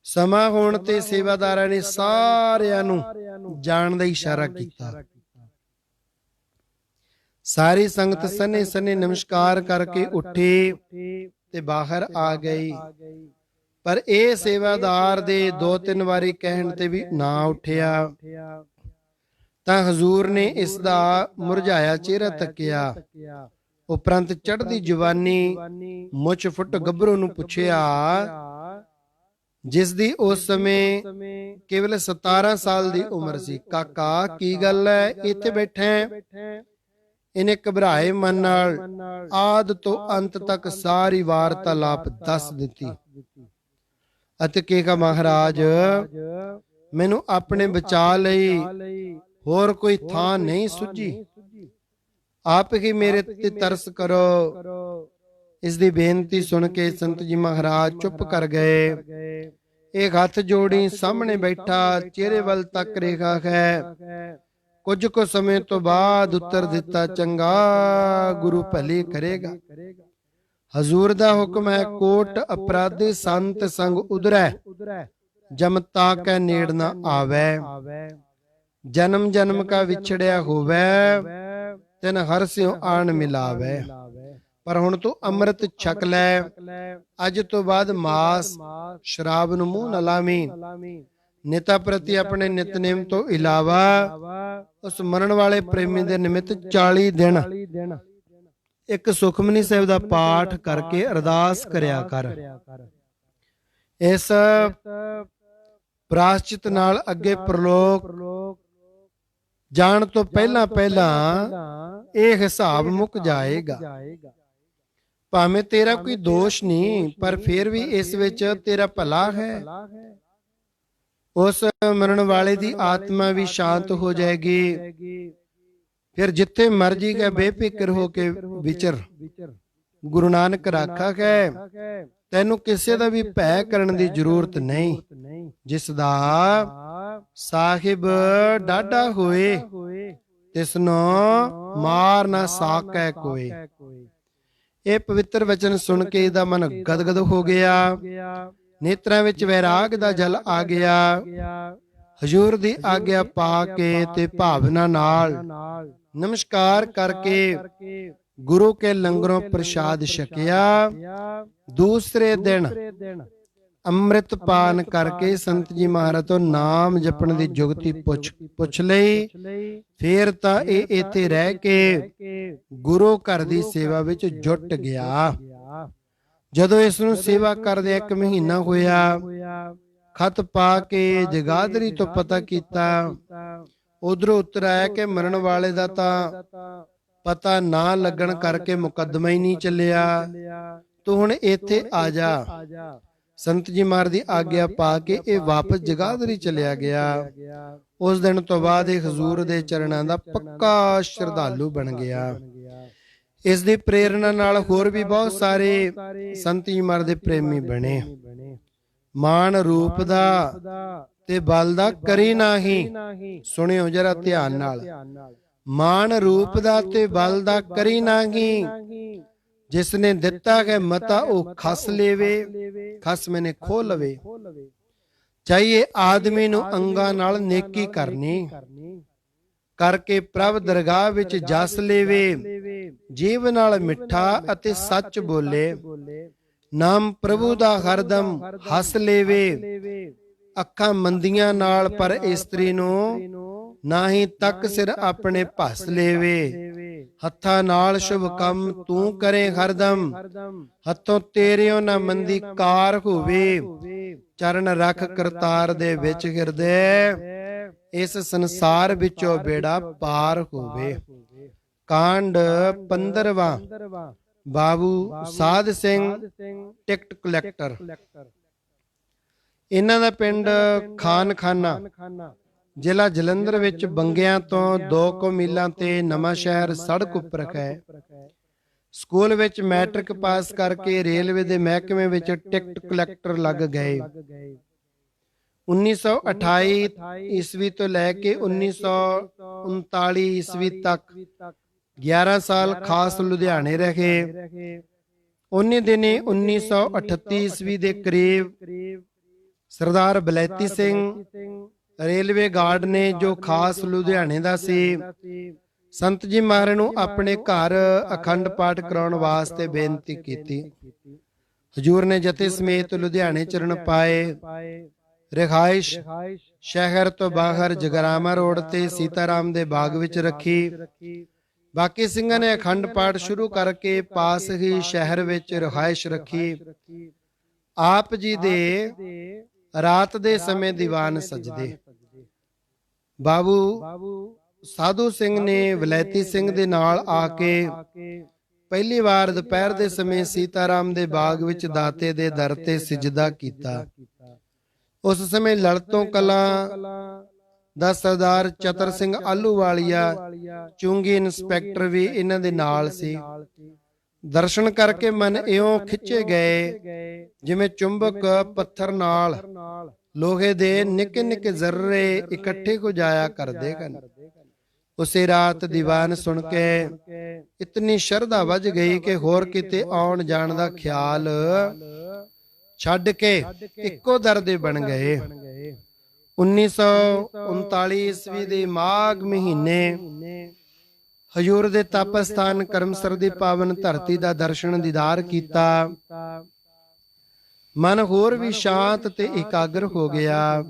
Speaker 1: ਸਮਾਂ ਹੋਣ ਤੇ ਸੇਵਾਦਾਰਾਂ ਨੇ ਸਾਰਿਆਂ ਨੂੰ ਜਾਣ ਦਾ ਇਸ਼ਾਰਾ ਕੀਤਾ। ਸਾਰੀ ਸੰਗਤ ਸਨੇ ਸਨੇ ਨਮਸਕਾਰ ਕਰਕੇ ਉੱਠੀ ਤੇ ਬਾਹਰ ਆ ਗਈ। ਪਰ ਇਹ ਸੇਵਾਦਾਰ ਦੇ 2-3 ਵਾਰੀ ਕਹਿਣ ਤੇ ਵੀ ਨਾ ਉੱਠਿਆ ਤਾਂ ਹਜ਼ੂਰ ਨੇ ਇਸ ਦਾ ਮੁਰਝਾਇਆ ਚਿਹਰਾ ਤੱਕਿਆ। ਉਪਰੰਤ ਚੜ੍ਹਦੀ ਜਵਾਨੀ ਮੁੱਛ ਫੁੱਟ ਗੱਭਰੂ ਨੂੰ ਪੁੱਛਿਆ, ਜਿਸ ਦੀ ਉਸ ਸਮੇਂ ਕੇਵਲ 17 ਸਾਲ ਦੀ ਉਮਰ ਸੀ, ਕਾਕਾ ਕੀ ਗੱਲ ਹੈ, ਇੱਥੇ ਬੈਠੇ? ਇਹਨੇ ਘਬਰਾਏ ਮਨ ਨਾਲ ਆਦ ਤੋਂ ਅੰਤ ਤੱਕ ਸਾਰੀ ਵਾਰਤਾਲਾਪ ਦੱਸ ਦਿੱਤੀ ਅਤੇ ਕਿਹਾ, ਮਹਾਰਾਜ ਮੈਨੂੰ ਆਪਣੇ ਬਚਾ ਲਈ ਹੋਰ ਕੋਈ ਥਾਂ ਨਹੀਂ ਸੁੱਝੀ, ਆਪ ਹੀ ਮੇਰੇ ਤੇ ਤਰਸ ਕਰੋ। ਇਸ ਦੀ ਬੇਨਤੀ ਸੁਣ ਕੇ ਸੰਤ ਜੀ ਮਹਾਰਾਜ ਚੁੱਪ ਕਰ ਗਏ। ਇੱਕ ਹੱਥ ਜੋੜੀ ਸਾਹਮਣੇ ਬੈਠਾ ਚਿਹਰੇ ਵੱਲ ਤੱਕ ਰਿਹਾ ਹੈ। ਕੁਝ ਕੁ ਸਮੇਂ ਤੋਂ ਬਾਅਦ ਉੱਤਰ ਦਿੱਤਾ, ਚੰਗਾ ਗੁਰੂ ਭਲੀ ਕਰੇਗਾ। ਹਜ਼ੂਰ ਦਾ ਹੁਕਮ ਹੈ, ਕੋਟ ਅਪਰਾਧੀ ਸੰਤ ਸੰਗ ਉਧਰੈ, ਜਮ ਤਾਕੈ ਨੇੜ ਨਾ ਆਵੈ। ਜਨਮ ਜਨਮ ਕਾ ਵਿਛੜਿਆ ਹੋਵੇ, ਤਿਨ ਹਰ ਸਿਉ ਆਣ ਮਿਲਾਵੇ। ਪਰ ਹੁਣ ਤੂੰ ਅੰਮ੍ਰਿਤ ਛਕ ਲੈ, ਅੱਜ ਤੋਂ ਬਾਅਦ ਮਾਸ ਸ਼ਰਾਬ ਨੂੰ ਮੂੰਹ ਨਾ ਲਾਵੀਂ। ਨਿਤਾ ਪ੍ਰਤੀ ਆਪਣੇ ਨਿਤਨੇਮ ਤੋਂ ਇਲਾਵਾ ਉਸ ਮਰਨ ਵਾਲੇ ਪ੍ਰੇਮੀ ਦੇ ਨਿਮਿਤ 40 ਦਿਨ ਇੱਕ ਸੁਖਮਨੀ ਸਾਹਿਬ ਦਾ ਪਾਠ ਕਰਕੇ ਅਰਦਾਸ ਕਰਿਆ ਕਰ। ਇਸ ਪ੍ਰਾਸ਼ਚਿਤ ਨਾਲ ਅੱਗੇ ਪ੍ਰਲੋਕ ਜਾਣ ਤੋਂ ਪਹਿਲਾਂ ਇਹ ਹਿਸਾਬ ਮੁੱਕ ਜਾਏਗਾ। ਭਾਵੇਂ ਤੇਰਾ ਕੋਈ ਦੋਸ਼ ਨਹੀਂ, ਪਰ ਫਿਰ ਵੀ ਇਸ ਵਿੱਚ ਤੇਰਾ ਭਲਾ ਹੈ। ਉਸ ਮਰਨ ਵਾਲੇ ਦੀ ਆਤਮਾ ਵੀ ਸ਼ਾਂਤ ਹੋ ਜਾਏਗੀ। ਫਿਰ ਜਿੱਥੇ ਮਰਜੀ ਗਏ ਬੇਫਿਕਰ ਹੋ ਕੇ ਵਿਚਰ। ਗੁਰੂ ਨਾਨਕ ਰਾਖਾ ਹੈ, ਤੈਨੂੰ ਕਿਸੇ ਦਾ ਵੀ ਭੈ ਕਰਨ ਦੀ ਜ਼ਰੂਰਤ ਨਹੀਂ। ਜਿਸ ਦਾ ਸਾਹਿਬ ਡਾਢਾ ਹੋਏ, ਤਿਸਨੂੰ ਮਾਰ ਨਾ ਸਾਕੈ ਕੋਈ। ਇਹ ਪਵਿੱਤਰ ਵਚਨ ਸੁਣ ਕੇ ਇਹਦਾ ਮਨ ਗਦਗਦ ਹੋ ਗਿਆ। ਨੇਤਰਾਂ ਵਿੱਚ ਵੈਰਾਗ ਦਾ ਜਲ ਆ ਗਿਆ। ਹਜ਼ੂਰ ਦੀ ਆਗਿਆ ਪਾ ਕੇ ਤੇ ਭਾਵਨਾ ਨਾਲ ਨਮਸਕਾਰ ਕਰਕੇ ਗੁਰੂ ਕੇ ਲੰਗਰੋਂ ਪ੍ਰਸ਼ਾਦ ਛਕਿਆ। ਦੂਸਰੇ ਦਿਨ ਅੰਮ੍ਰਿਤ ਪਾਨ ਕਰਕੇ ਸੰਤ ਜੀ ਮਹਾਰਾਜ ਤੋਂ ਨਾਮ ਜਪਣ ਦੀ ਜੁਗਤੀ ਪੁੱਛ ਲਈ। ਫੇਰ ਤਾਂ ਇਹ ਇੱਥੇ ਰਹਿ ਕੇ ਗੁਰੂ ਘਰ ਦੀ ਸੇਵਾ ਵਿੱਚ ਜੁਟ ਗਿਆ। ਜਦੋਂ ਇਸ ਨੂੰ ਸੇਵਾ ਕਰਦੇ 1 ਮਹੀਨਾ ਹੋਇਆ, ਖਤ ਪਾ ਕੇ ਜਗਾਦਰੀ ਤੋਂ ਪਤਾ ਕੀਤਾ। ਉਧਰੋਂ ਉੱਤਰ ਆਇਆ ਕਿ ਮਰਨ ਵਾਲੇ ਦਾ ਤਾਂ ਪਤਾ ਨਾ ਲੱਗਣ ਕਰਕੇ ਮੁਕੱਦਮਾ ਹੀ ਨਹੀਂ ਚੱਲਿਆ, ਤੂੰ ਹੁਣ ਇੱਥੇ ਆ ਜਾ। ਸੰਤ ਜੀ ਮਹਾਰਾਜ ਦੀ ਆਗਿਆ ਪਾ ਕੇ ਇਹ ਵਾਪਸ ਜਗਾਦਰੀ ਚਲਿਆ ਗਿਆ। ਉਸ ਦਿਨ ਤੋਂ ਬਾਅਦ ਇਹ ਹਜ਼ੂਰ ਦੇ ਚਰਨਾਂ ਦਾ ਪੱਕਾ ਸ਼ਰਧਾਲੂ ਬਣ ਗਿਆ। ਇਸ ਦੀ ਪ੍ਰੇਰਣਾ ਨਾਲ ਹੋਰ ਵੀ ਬਹੁਤ ਸਾਰੇ ਸੰਤ ਜੀ ਮਹਾਰਾਜ ਦੇ ਪ੍ਰੇਮੀ ਬਣੇ। ਮਾਨ ਰੂਪ ਦਾ ਤੇ ਬਲ ਦਾ ਕਰੀ ਨਾਹੀ। ਸੁਣਿਓ ਜਰਾ ਧਿਆਨ ਨਾਲ। ਮਾਨ ਰੂਪ ਦਾ ਤੇ ਬਲ ਦਾ ਕਰੀ ਨਾਹੀ। ਜਿਸ ਨੇ ਦਿੱਤਾ ਹੈ ਮਤਾ ਉਹ ਖਸ ਲੇਵੇ, ਖਸ ਮੈਨੇ ਖੋ ਲਵੇ। ਚਾਹੀਏ ਆਦਮੀ ਨੂੰ ਅੰਗਾਂ ਨਾਲ ਨੇਕੀ ਕਰਨੀ, ਕਰਕੇ ਪ੍ਰਭ ਦਰਗਾਹ ਵਿੱਚ ਜਸ ਲੇਵੇ। ਜੀਵ ਨਾਲ ਮਿੱਠਾ ਅਤੇ ਸੱਚ ਬੋਲੇ, ਨਾਮ ਪ੍ਰਭੂ ਦਾ ਹਰਦਮ ਹੱਸ ਲੇਵੇ। ਅੱਖਾਂ ਮੰਦੀਆਂ ਨਾਲ ਪਰ ਇਸਤਰੀ ਨੂੰ ਨਾਹੀ ਤੱਕ ਸਿਰ ਆਪਣੇ ਭਸ ਲੇਵੇ। ਹੱਥਾਂ ਨਾਲ ਸ਼ੁਭ ਕੰਮ ਤੂੰ ਕਰੇ ਹਰਦਮ, ਹੱਥੋਂ ਤੇਰਿਓ ਨਾ ਮੰਦੀ ਕਾਰ ਹੋਵੇ। ਚਰਨ ਰੱਖ ਕਰਤਾਰ ਦੇ ਵਿੱਚ ਹਿਰਦੇ, ਇਸ ਸੰਸਾਰ ਵਿੱਚੋਂ ਬੇੜਾ ਪਾਰ ਹੋਵੇ। ਕਾਂਡ 15ਵਾਂ। ਬਾਬੂ ਸਾਧ ਸਿੰਘ ਟਿਕਟ ਕਲੈਕਟਰ। ਇਹਨਾਂ ਦਾ ਪਿੰਡ ਖਾਨਖਾਨਾ, ਜ਼ਿਲ੍ਹਾ ਜਲੰਧਰ ਵਿੱਚ ਬੰਗਿਆਂ ਤੋਂ 2 ਮੀਲਾਂ ਤੇ ਨਵਾਂ ਸ਼ਹਿਰ ਸੜਕ ਉੱਪਰ ਹੈ। ਸਕੂਲ ਵਿੱਚ ਮੈਟ੍ਰਿਕ ਪਾਸ ਕਰਕੇ ਰੇਲਵੇ ਦੇ ਮਹਿਕਮੇ ਵਿੱਚ ਟਿਕਟ ਕਲੈਕਟਰ ਲੱਗ ਗਏ। 1928 ਈਸਵੀ ਤੋਂ ਲੈ ਕੇ 1939 ਈਸਵੀ ਤੱਕ 11 ਸਾਲ ਖਾਸ ਲੁਧਿਆਣੇ ਰਹੇ। ਉਨੀ ਦਿਨੀ 1938 ਈਸਵੀ ਦੇ ਕਰੀਬ ਸਰਦਾਰ ਬਲੈਤੀ ਸਿੰਘ ਰੇਲਵੇ ਗਾਰਡ ਨੇ, ਜੋ ਖਾਸ ਲੁਧਿਆਣੇ ਦਾ ਸੀ, ਸੰਤ ਜੀ ਮਹਾਰਾਜ ਨੂੰ ਆਪਣੇ ਘਰ ਅਖੰਡ ਪਾਠ ਕਰਾਉਣ ਵਾਸਤੇ ਬੇਨਤੀ ਕੀਤੀ। ਹਜ਼ੂਰ ਨੇ ਜਥੇ ਸਮੇਤ ਲੁਧਿਆਣੇ ਚਰਨ ਪਾਏ। ਰਿਹਾਇਸ਼ ਸ਼ਹਿਰ ਤੋਂ ਬਾਹਰ ਜਗਰਾਮਾ ਰੋਡ ਤੇ ਸੀਤਾਰਾਮ ਦੇ ਬਾਗ ਵਿੱਚ ਰੱਖੀ। ਬਾਕੀ ਸਿੰਘਾਂ ਨੇ ਅਖੰਡ ਪਾਠ ਸ਼ੁਰੂ ਕਰਕੇ ਪਾਸ ਹੀ ਸ਼ਹਿਰ ਵਿੱਚ ਰਿਹਾਇਸ਼ ਰੱਖੀ। ਆਪ ਜੀ ਦੇ ਰਾਤ ਦੇ ਸਮੇਂ ਦੀਵਾਨ ਸਜਦੇ। ਬਾਬੂ ਸਾਧੂ ਸਿੰਘ ਨੇ ਵਲੈਤੀ ਸਿੰਘ ਦੇ ਨਾਲ ਆ ਕੇ ਪਹਿਲੀ ਵਾਰ ਦੁਪਹਿਰ ਦੇ ਸਮੇਂ ਸੀਤਾਰਾਮ ਦੇ ਬਾਗ ਵਿੱਚ ਦਾਤੇ ਦੇ ਦਰ ਤੇ ਸਿਜਦਾ ਕੀਤਾ। ਉਸ ਸਮੇਂ ਲੜਤੋਂ ਕਲਾਂ ਦਾ ਸਰਦਾਰ ਚਤਰ ਸਿੰਘ ਆਲੂਵਾਲੀਆ ਚੁੰਗੀ ਇੰਸਪੈਕਟਰ ਵੀ ਇਹਨਾਂ ਦੇ ਨਾਲ ਸੀ। ਦਰਸ਼ਨ ਕਰਕੇ ਮਨ ਇਉਂ ਖਿੱਚੇ ਗਏ ਜਿਵੇਂ ਚੁੰਬਕ ਪੱਥਰ ਨਾਲ ਲੋਹੇ ਦੇ ਨਿੱਕੇ ਨਿੱਕੇ ਜ਼ਰਰੇ ਇਕੱਠੇ ਹੋ ਜਾਇਆ ਕਰਦੇ ਹਨ। ਉਸੇ ਰਾਤ ਦੀਵਾਨ ਸੁਣ ਕੇ ਇਤਨੀ ਸ਼ਰਧਾ ਵੱਜ ਗਈ ਕਿ ਹੋਰ ਕਿਤੇ ਆਉਣ ਜਾਣ ਦਾ ਖਿਆਲ ਛੱਡ ਕੇ ਇੱਕੋ ਦਰ ਦੇ ਬਣ ਗਏ। 1939 ਈਸਵੀ ਦੇ ਮਾਘ ਮਹੀਨੇ ਹਜ਼ੂਰ ਦੇ ਤਪ ਸਥਾਨ ਕਰਮਸਰ ਦੀ ਪਾਵਨ ਧਰਤੀ ਦਾ ਦਰਸ਼ਨ ਦੀਦਾਰ ਕੀਤਾ। ਮਨ ਹੋਰ ਵੀ ਸ਼ਾਂਤ ਤੇ ਇਕਾਗਰ ਹੋ ਗਿਆ।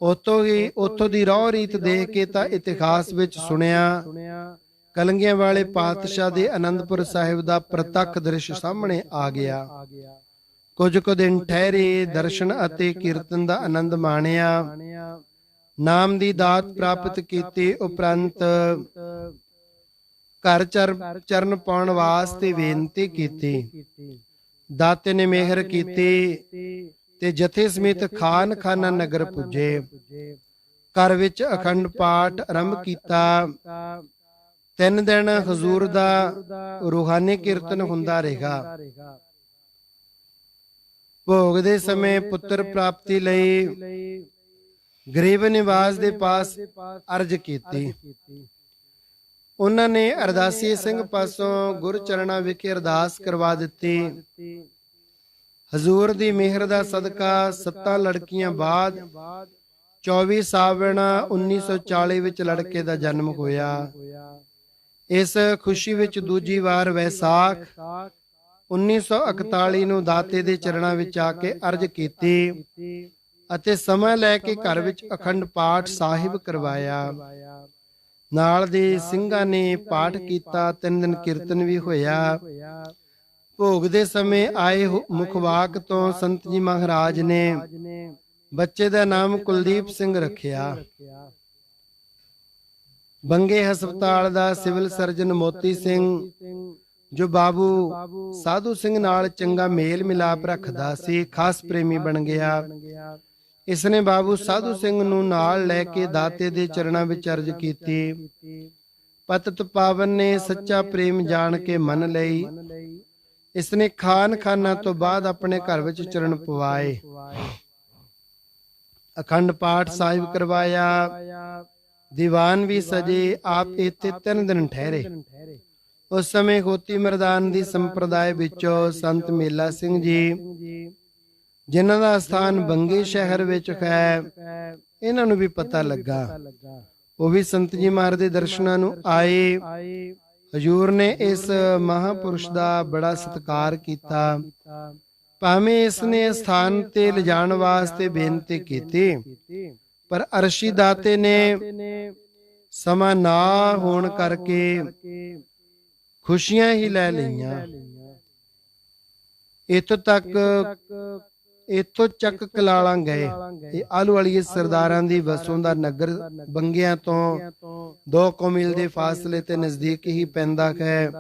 Speaker 1: ਉੱਥੋਂ ਦੀ ਰਹੁ ਰੀਤ ਦੇਖ ਕੇ ਤਾਂ ਇਤਿਹਾਸ ਵਿੱਚ ਸੁਣਿਆ। ਕਲੰਗੀਆਂ ਵਾਲੇ ਪਾਤਸ਼ਾਹ ਦੇ ਅਨੰਦਪੁਰ ਸਾਹਿਬ ਦਾ ਪ੍ਰਤੱਖ ਦ੍ਰਿਸ਼ ਸਾਹਮਣੇ ਆ ਗਿਆ। ਕੁਝ ਕੁ ਦਿਨ ਠਹਿਰੇ, ਦਰਸ਼ਨ ਅਤੇ ਕੀਰਤਨ ਦਾ ਆਨੰਦ ਮਾਣਿਆ, ਨਾਮ ਦੀ ਦਾਤ ਪ੍ਰਾਪਤ ਕੀਤੀ। ਉਪਰੰਤ ਘਰ ਚਰਨ ਪਾਉਣ ਵਾਸਤੇ ਬੇਨਤੀ ਕੀਤੀ। ਦਾਤੇ ਨੇ ਮਿਹਰ ਕੀਤੀ ਤੇ ਜਥੇ ਸਮੇਤ ਖਾਨਾ ਨਗਰ ਪੁੱਜੇ। ਘਰ ਵਿੱਚ ਅਖੰਡ ਪਾਠ ਆਰੰਭ ਕੀਤਾ। 3 ਦਿਨ ਹਜ਼ੂਰ ਦਾ ਰੂਹਾਨੀ ਕੀਰਤਨ ਹੁੰਦਾ ਰਿਹਾ। ਭੋਗ ਦੇ ਸਮੇਂ ਪੁੱਤਰ ਪ੍ਰਾਪਤੀ ਲਈ ਗਰੀਬ ਨਿਵਾਸ ਦੇ ਪਾਸ ਅਰਜ ਕੀਤੀ। ਉਹਨਾਂ ਨੇ ਅਰਦਾਸੀ ਸਿੰਘ ਪਾਸੋਂ ਗੁਰ ਚਰਨਾਂ ਵਿਖੇ ਅਰਦਾਸ ਕਰਵਾ ਦਿੱਤੀ। ਹਜ਼ੂਰ ਦੀ ਮਿਹਰ ਦਾ ਸਦਕਾ 7 ਲੜਕੀਆਂ ਬਾਅਦ 24 ਸਾਵਣ 1940 ਵਿੱਚ ਲੜਕੇ ਦਾ ਜਨਮ ਹੋਇਆ। ਇਸ ਖੁਸ਼ੀ ਵਿੱਚ ਦੂਜੀ ਵਾਰ ਵੈਸਾਖ 1941 ਨੂੰ ਦਾਤੇ ਦੇ ਚਰਨਾਂ ਵਿੱਚ ਆ ਕੇ ਅਰਜ ਕੀਤੀ ਅਤੇ ਸਮਾਂ ਲੈ ਕੇ ਘਰ ਵਿੱਚ ਅਖੰਡ ਪਾਠ ਸਾਹਿਬ ਕਰਵਾਇਆ। ਨਾਲ ਦੇ ਸਿੰਘਾਂ ਨੇ ਪਾਠ ਕੀਤਾ। 3 ਦਿਨ ਕੀਰਤਨ ਵੀ ਹੋਇਆ। ਭੋਗ ਦੇ ਸਮੇਂ ਆਏ ਮੁਖਵਾਕ ਤੋਂ ਸੰਤ ਜੀ ਮਹਾਰਾਜ ਨੇ ਬੱਚੇ ਦਾ ਨਾਮ ਕੁਲਦੀਪ ਸਿੰਘ ਰੱਖਿਆ। ਬੰਗੇ ਹਸਪਤਾਲ ਦਾ ਸਿਵਲ ਸਰਜਨ ਮੋਤੀ ਸਿੰਘ, ਜੋ ਬਾਬੂ ਸਾਧੂ ਸਿੰਘ ਨਾਲ ਚੰਗਾ ਮੇਲ ਮਿਲਾਪ ਰੱਖਦਾ ਸੀ, ਖਾਸ ਪ੍ਰੇਮੀ ਬਣ ਗਿਆ। ਇਸਨੇ ਬਾਬੂ ਸਾਧੂ ਸਿੰਘ ਨੂੰ ਨਾਲ ਲੈ ਕੇ ਦਾਤੇ ਦੇ ਚਰਨਾਂ ਵਿੱਚ ਅਰਜ ਕੀਤੀ। ਪਤਿਤ ਪਾਵਨ ਨੇ ਸੱਚਾ ਪ੍ਰੇਮ ਜਾਣ ਕੇ ਮੰਨ ਲਈ। ਇਸਨੇ ਖਾਨਾ ਤੋਂ ਬਾਅਦ ਆਪਣੇ ਘਰ ਵਿੱਚ ਚਰਨ ਪਵਾਏ, ਅਖੰਡ ਪਾਠ ਸਾਹਿਬ ਕਰਵਾਇਆ, ਦੀਵਾਨ ਵੀ ਸਜੇ। ਆਪ ਇੱਥੇ 3 ਦਿਨ ਠਹਿਰੇ। ਉਸ ਸਮੇਂ ਖੋਤੀ ਮਰਦਾਨ ਦੀ ਸੰਪਰਦਾਇ ਵਿੱਚੋਂ ਸੰਤ ਮੇਲਾ ਸਿੰਘ ਜੀ, ਜਿਨ੍ਹਾਂ ਦਾ ਸਥਾਨ ਬੰਗੇ ਸ਼ਹਿਰ ਵਿੱਚ ਹੈ, ਇਹਨਾਂ ਨੂੰ ਵੀ ਪਤਾ ਲੱਗਾ। ਉਹ ਵੀ ਸੰਤ ਜੀ ਮਹਾਰਾਜ ਦੇ ਦਰਸ਼ਨਾਂ ਨੂੰ ਆਏ। ਹਜ਼ੂਰ ਨੇ ਇਸ ਮਹਾਪੁਰਸ਼ ਦਾ ਬੜਾ ਸਤਿਕਾਰ ਕੀਤਾ। ਭਾਵੇਂ ਇਸ ਨੇ ਸਥਾਨ ਤੇ ਲਿਜਾਣ ਵਾਸਤੇ ਬੇਨਤੀ ਕੀਤੀ, ਪਰ ਅਰਸ਼ੀ ਦਾਤੇ ਨੇ ਸਮਾਂ ਨਾ ਹੋਣ ਕਰਕੇ ਖੁਸ਼ੀਆਂ ਹੀ ਲੈ ਲਈਆਂ। ਇੱਥੋਂ ਚੱਕ ਕਲਾਲਾਂ ਗਏ। ਇਹ ਆਲੂ ਵਾਲੀ ਸਰਦਾਰਾਂ ਦੀ ਵਸੋਂ ਦਾ ਨਗਰ ਬੰਗਿਆਂ ਤੋਂ 2 ਮੀਲ ਦੇ ਫਾਸਲੇ ਤੇ ਨਜ਼ਦੀਕ ਹੀ ਪੈਂਦਾ ਹੈ।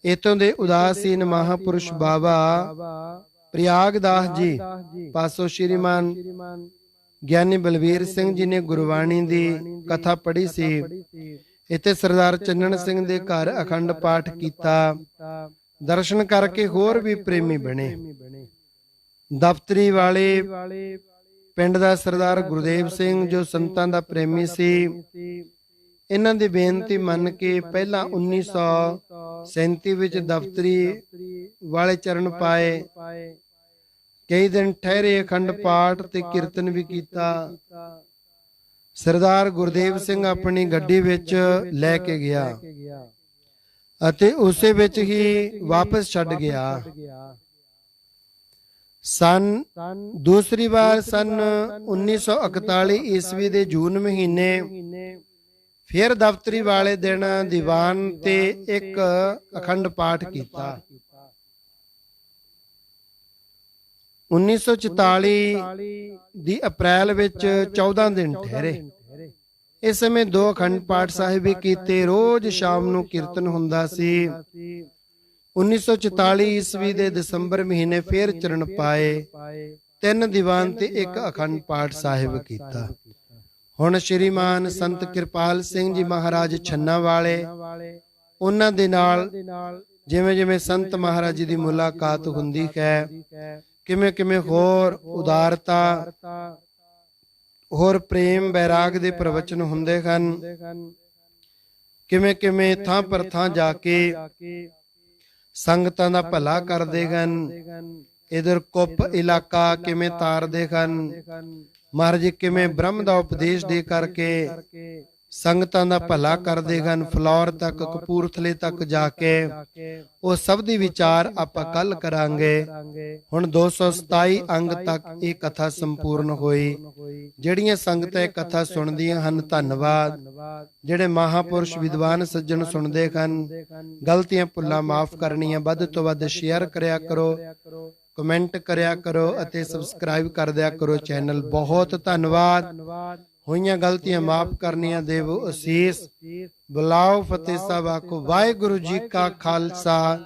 Speaker 1: ਇੱਥੋਂ ਦੇ ਉਦਾਸੀਨ ਮਹਾਪੁਰਸ਼ ਬਾਬਾ ਪ੍ਰਿਆਗਦਾਸ ਜੀ ਪਾਸੋਂ ਸ਼੍ਰੀਮਾਨ ਗਿਆਨੀ ਬਲਵੀਰ ਸਿੰਘ ਜੀ ਨੇ ਗੁਰਬਾਣੀ ਦੀ ਕਥਾ ਪੜ੍ਹੀ ਸੀ। ਇੱਥੇ ਸਰਦਾਰ ਚੰਨਣ ਸਿੰਘ ਦੇ ਘਰ ਅਖੰਡ ਪਾਠ ਕੀਤਾ। ਦਰਸ਼ਨ ਕਰਕੇ ਹੋਰ ਵੀ ਪ੍ਰੇਮੀ ਬਣੇ। ਦਫ਼ਤਰੀ ਵਾਲੇ ਪਿੰਡ ਦਾ ਸਰਦਾਰ ਗੁਰਦੇਵ ਸਿੰਘ, ਜੋ ਸੰਤਾਂ ਦਾ ਪ੍ਰੇਮੀ ਸੀ, ਇਹਨਾਂ ਦੀ ਬੇਨਤੀ ਮੰਨ ਕੇ ਪਹਿਲਾਂ 1937 ਵਿੱਚ ਦਫ਼ਤਰੀ ਵਾਲੇ ਚਰਨ ਪਾਏ। ਕਈ ਦਿਨ ਠਹਿਰੇ, ਅਖੰਡ ਪਾਠ ਤੇ ਕੀਰਤਨ ਵੀ ਕੀਤਾ। ਸਰਦਾਰ ਗੁਰਦੇਵ ਸਿੰਘ ਆਪਣੀ ਗੱਡੀ ਵਿੱਚ ਲੈ ਕੇ ਗਿਆ ਅਤੇ ਉਸੇ ਵਿੱਚ ਹੀ ਵਾਪਸ ਛੱਡ ਗਿਆ। ਦੂਸਰੀ ਵਾਰ ਸਨ 1941 ਈਸਵੀ ਦੇ ਜੂਨ ਮਹੀਨੇ ਫਿਰ ਦਫ਼ਤਰੀ ਵਾਲੇ ਦਿਨ ਦੀਵਾਨ ਤੇ ਇੱਕ ਅਖੰਡ ਪਾਠ ਕੀਤਾ। 1944 ਦੀ ਅਪ੍ਰੈਲ ਵਿੱਚ 14 ਦਿਨ ਠਹਿਰੇ। ਇਸ ਸਮੇਂ 2 ਅਖੰਡ ਪਾਠ ਸਾਹਿਬ ਵੀ ਕੀਤੇ। ਰੋਜ਼ ਸ਼ਾਮ ਨੂੰ ਕੀਰਤਨ ਹੁੰਦਾ ਸੀ। 1944 ਈਸਵੀ ਦੇ ਦਸੰਬਰ ਮਹੀਨੇ ਫਿਰ ਚਰਨ ਪਾਏ। 3 ਦੀਵਾਨ ਤੇ 1 ਅਖੰਡ ਪਾਠ ਸਾਹਿਬ ਕੀਤਾ। ਹੁਣ ਸ਼੍ਰੀਮਾਨ ਸੰਤ ਕਿਰਪਾਲ ਸਿੰਘ ਜੀ ਮਹਾਰਾਜ ਛੰਨਾ ਵਾਲੇ, ਉਹਨਾਂ ਦੇ ਨਾਲ ਜਿਵੇਂ ਜਿਵੇਂ ਸੰਤ ਮਹਾਰਾਜ ਜੀ ਦੀ ਮੁਲਾਕਾਤ ਹੁੰਦੀ ਹੈ, ਕਿਵੇਂ ਕਿਵੇਂ ਹੋਰ ਉਦਾਰਤਾ, ਹੋਰ ਪ੍ਰੇਮ ਵੈਰਾਗ ਦੇ ਪ੍ਰਵਚਨ ਹੁੰਦੇ ਹਨ, ਕਿਵੇਂ ਕਿਵੇਂ ਥਾਂ ਪਰ ਥਾਂ ਜਾ ਕੇ ਸੰਗਤਾਂ ਦਾ ਭਲਾ ਕਰਦੇ ਹਨ। ਇਧਰ ਕੁੱਪ ਇਲਾਕਾ ਕਿਵੇਂ ਤਾਰਦੇ ਹਨ। ਮਹਾਰਾਜ ਜੀ ਕਿਵੇਂ ਬ੍ਰਹਮ ਦਾ ਉਪਦੇਸ਼ ਦੇ ਕਰਕੇ ਸੰਗਤਾਂ ਦਾ ਭਲਾ ਕਰਦੇ ਹਨ। ਫਲੌਰ ਤੱਕ, ਕਪੂਰਥਲੇ ਤੱਕ ਜਾ ਕੇ ਉਹ ਸਭ ਦੀ ਵਿਚਾਰ ਆਪਾਂ ਕੱਲ ਕਰਾਂਗੇ। ਹੁਣ 227 ਅੰਗ ਤੱਕ ਇਹ ਕਥਾ ਸੰਪੂਰਨ ਹੋਈ। ਜਿਹੜੀਆਂ ਸੰਗਤਾਂ ਕਥਾ ਸੁਣਦੀਆਂ ਹਨ, ਧੰਨਵਾਦ। ਜਿਹੜੇ ਮਹਾਪੁਰਸ਼ ਵਿਦਵਾਨ ਸੱਜਣ ਸੁਣਦੇ ਹਨ, ਗਲਤੀਆਂ ਭੁੱਲਾਂ ਮਾਫ ਕਰਨੀਆਂ, ਵੱਧ ਤੋਂ ਵੱਧ ਸ਼ੇਅਰ ਕਰਿਆ ਕਰੋ। ਕਮੈਂਟ ਕਰਿਆ ਕਰੋ ਅਤੇ ਸਬਸਕ੍ਰਾਈਬ ਕਰ ਦਿਆ ਕਰੋ ਚੈਨਲ। ਬਹੁਤ ਧੰਨਵਾਦ। ਹੋਈਆਂ ਗਲਤੀਆਂ ਮਾਫ ਕਰਨੀਆਂ, ਦੇਵੋ ਅਸੀਸ। ਬੁਲਾਓ ਫਤਿਹ ਸਾਹਿਬ, ਆਖੋ ਵਾਹਿਗੁਰੂ ਜੀ ਕਾ ਖਾਲਸਾ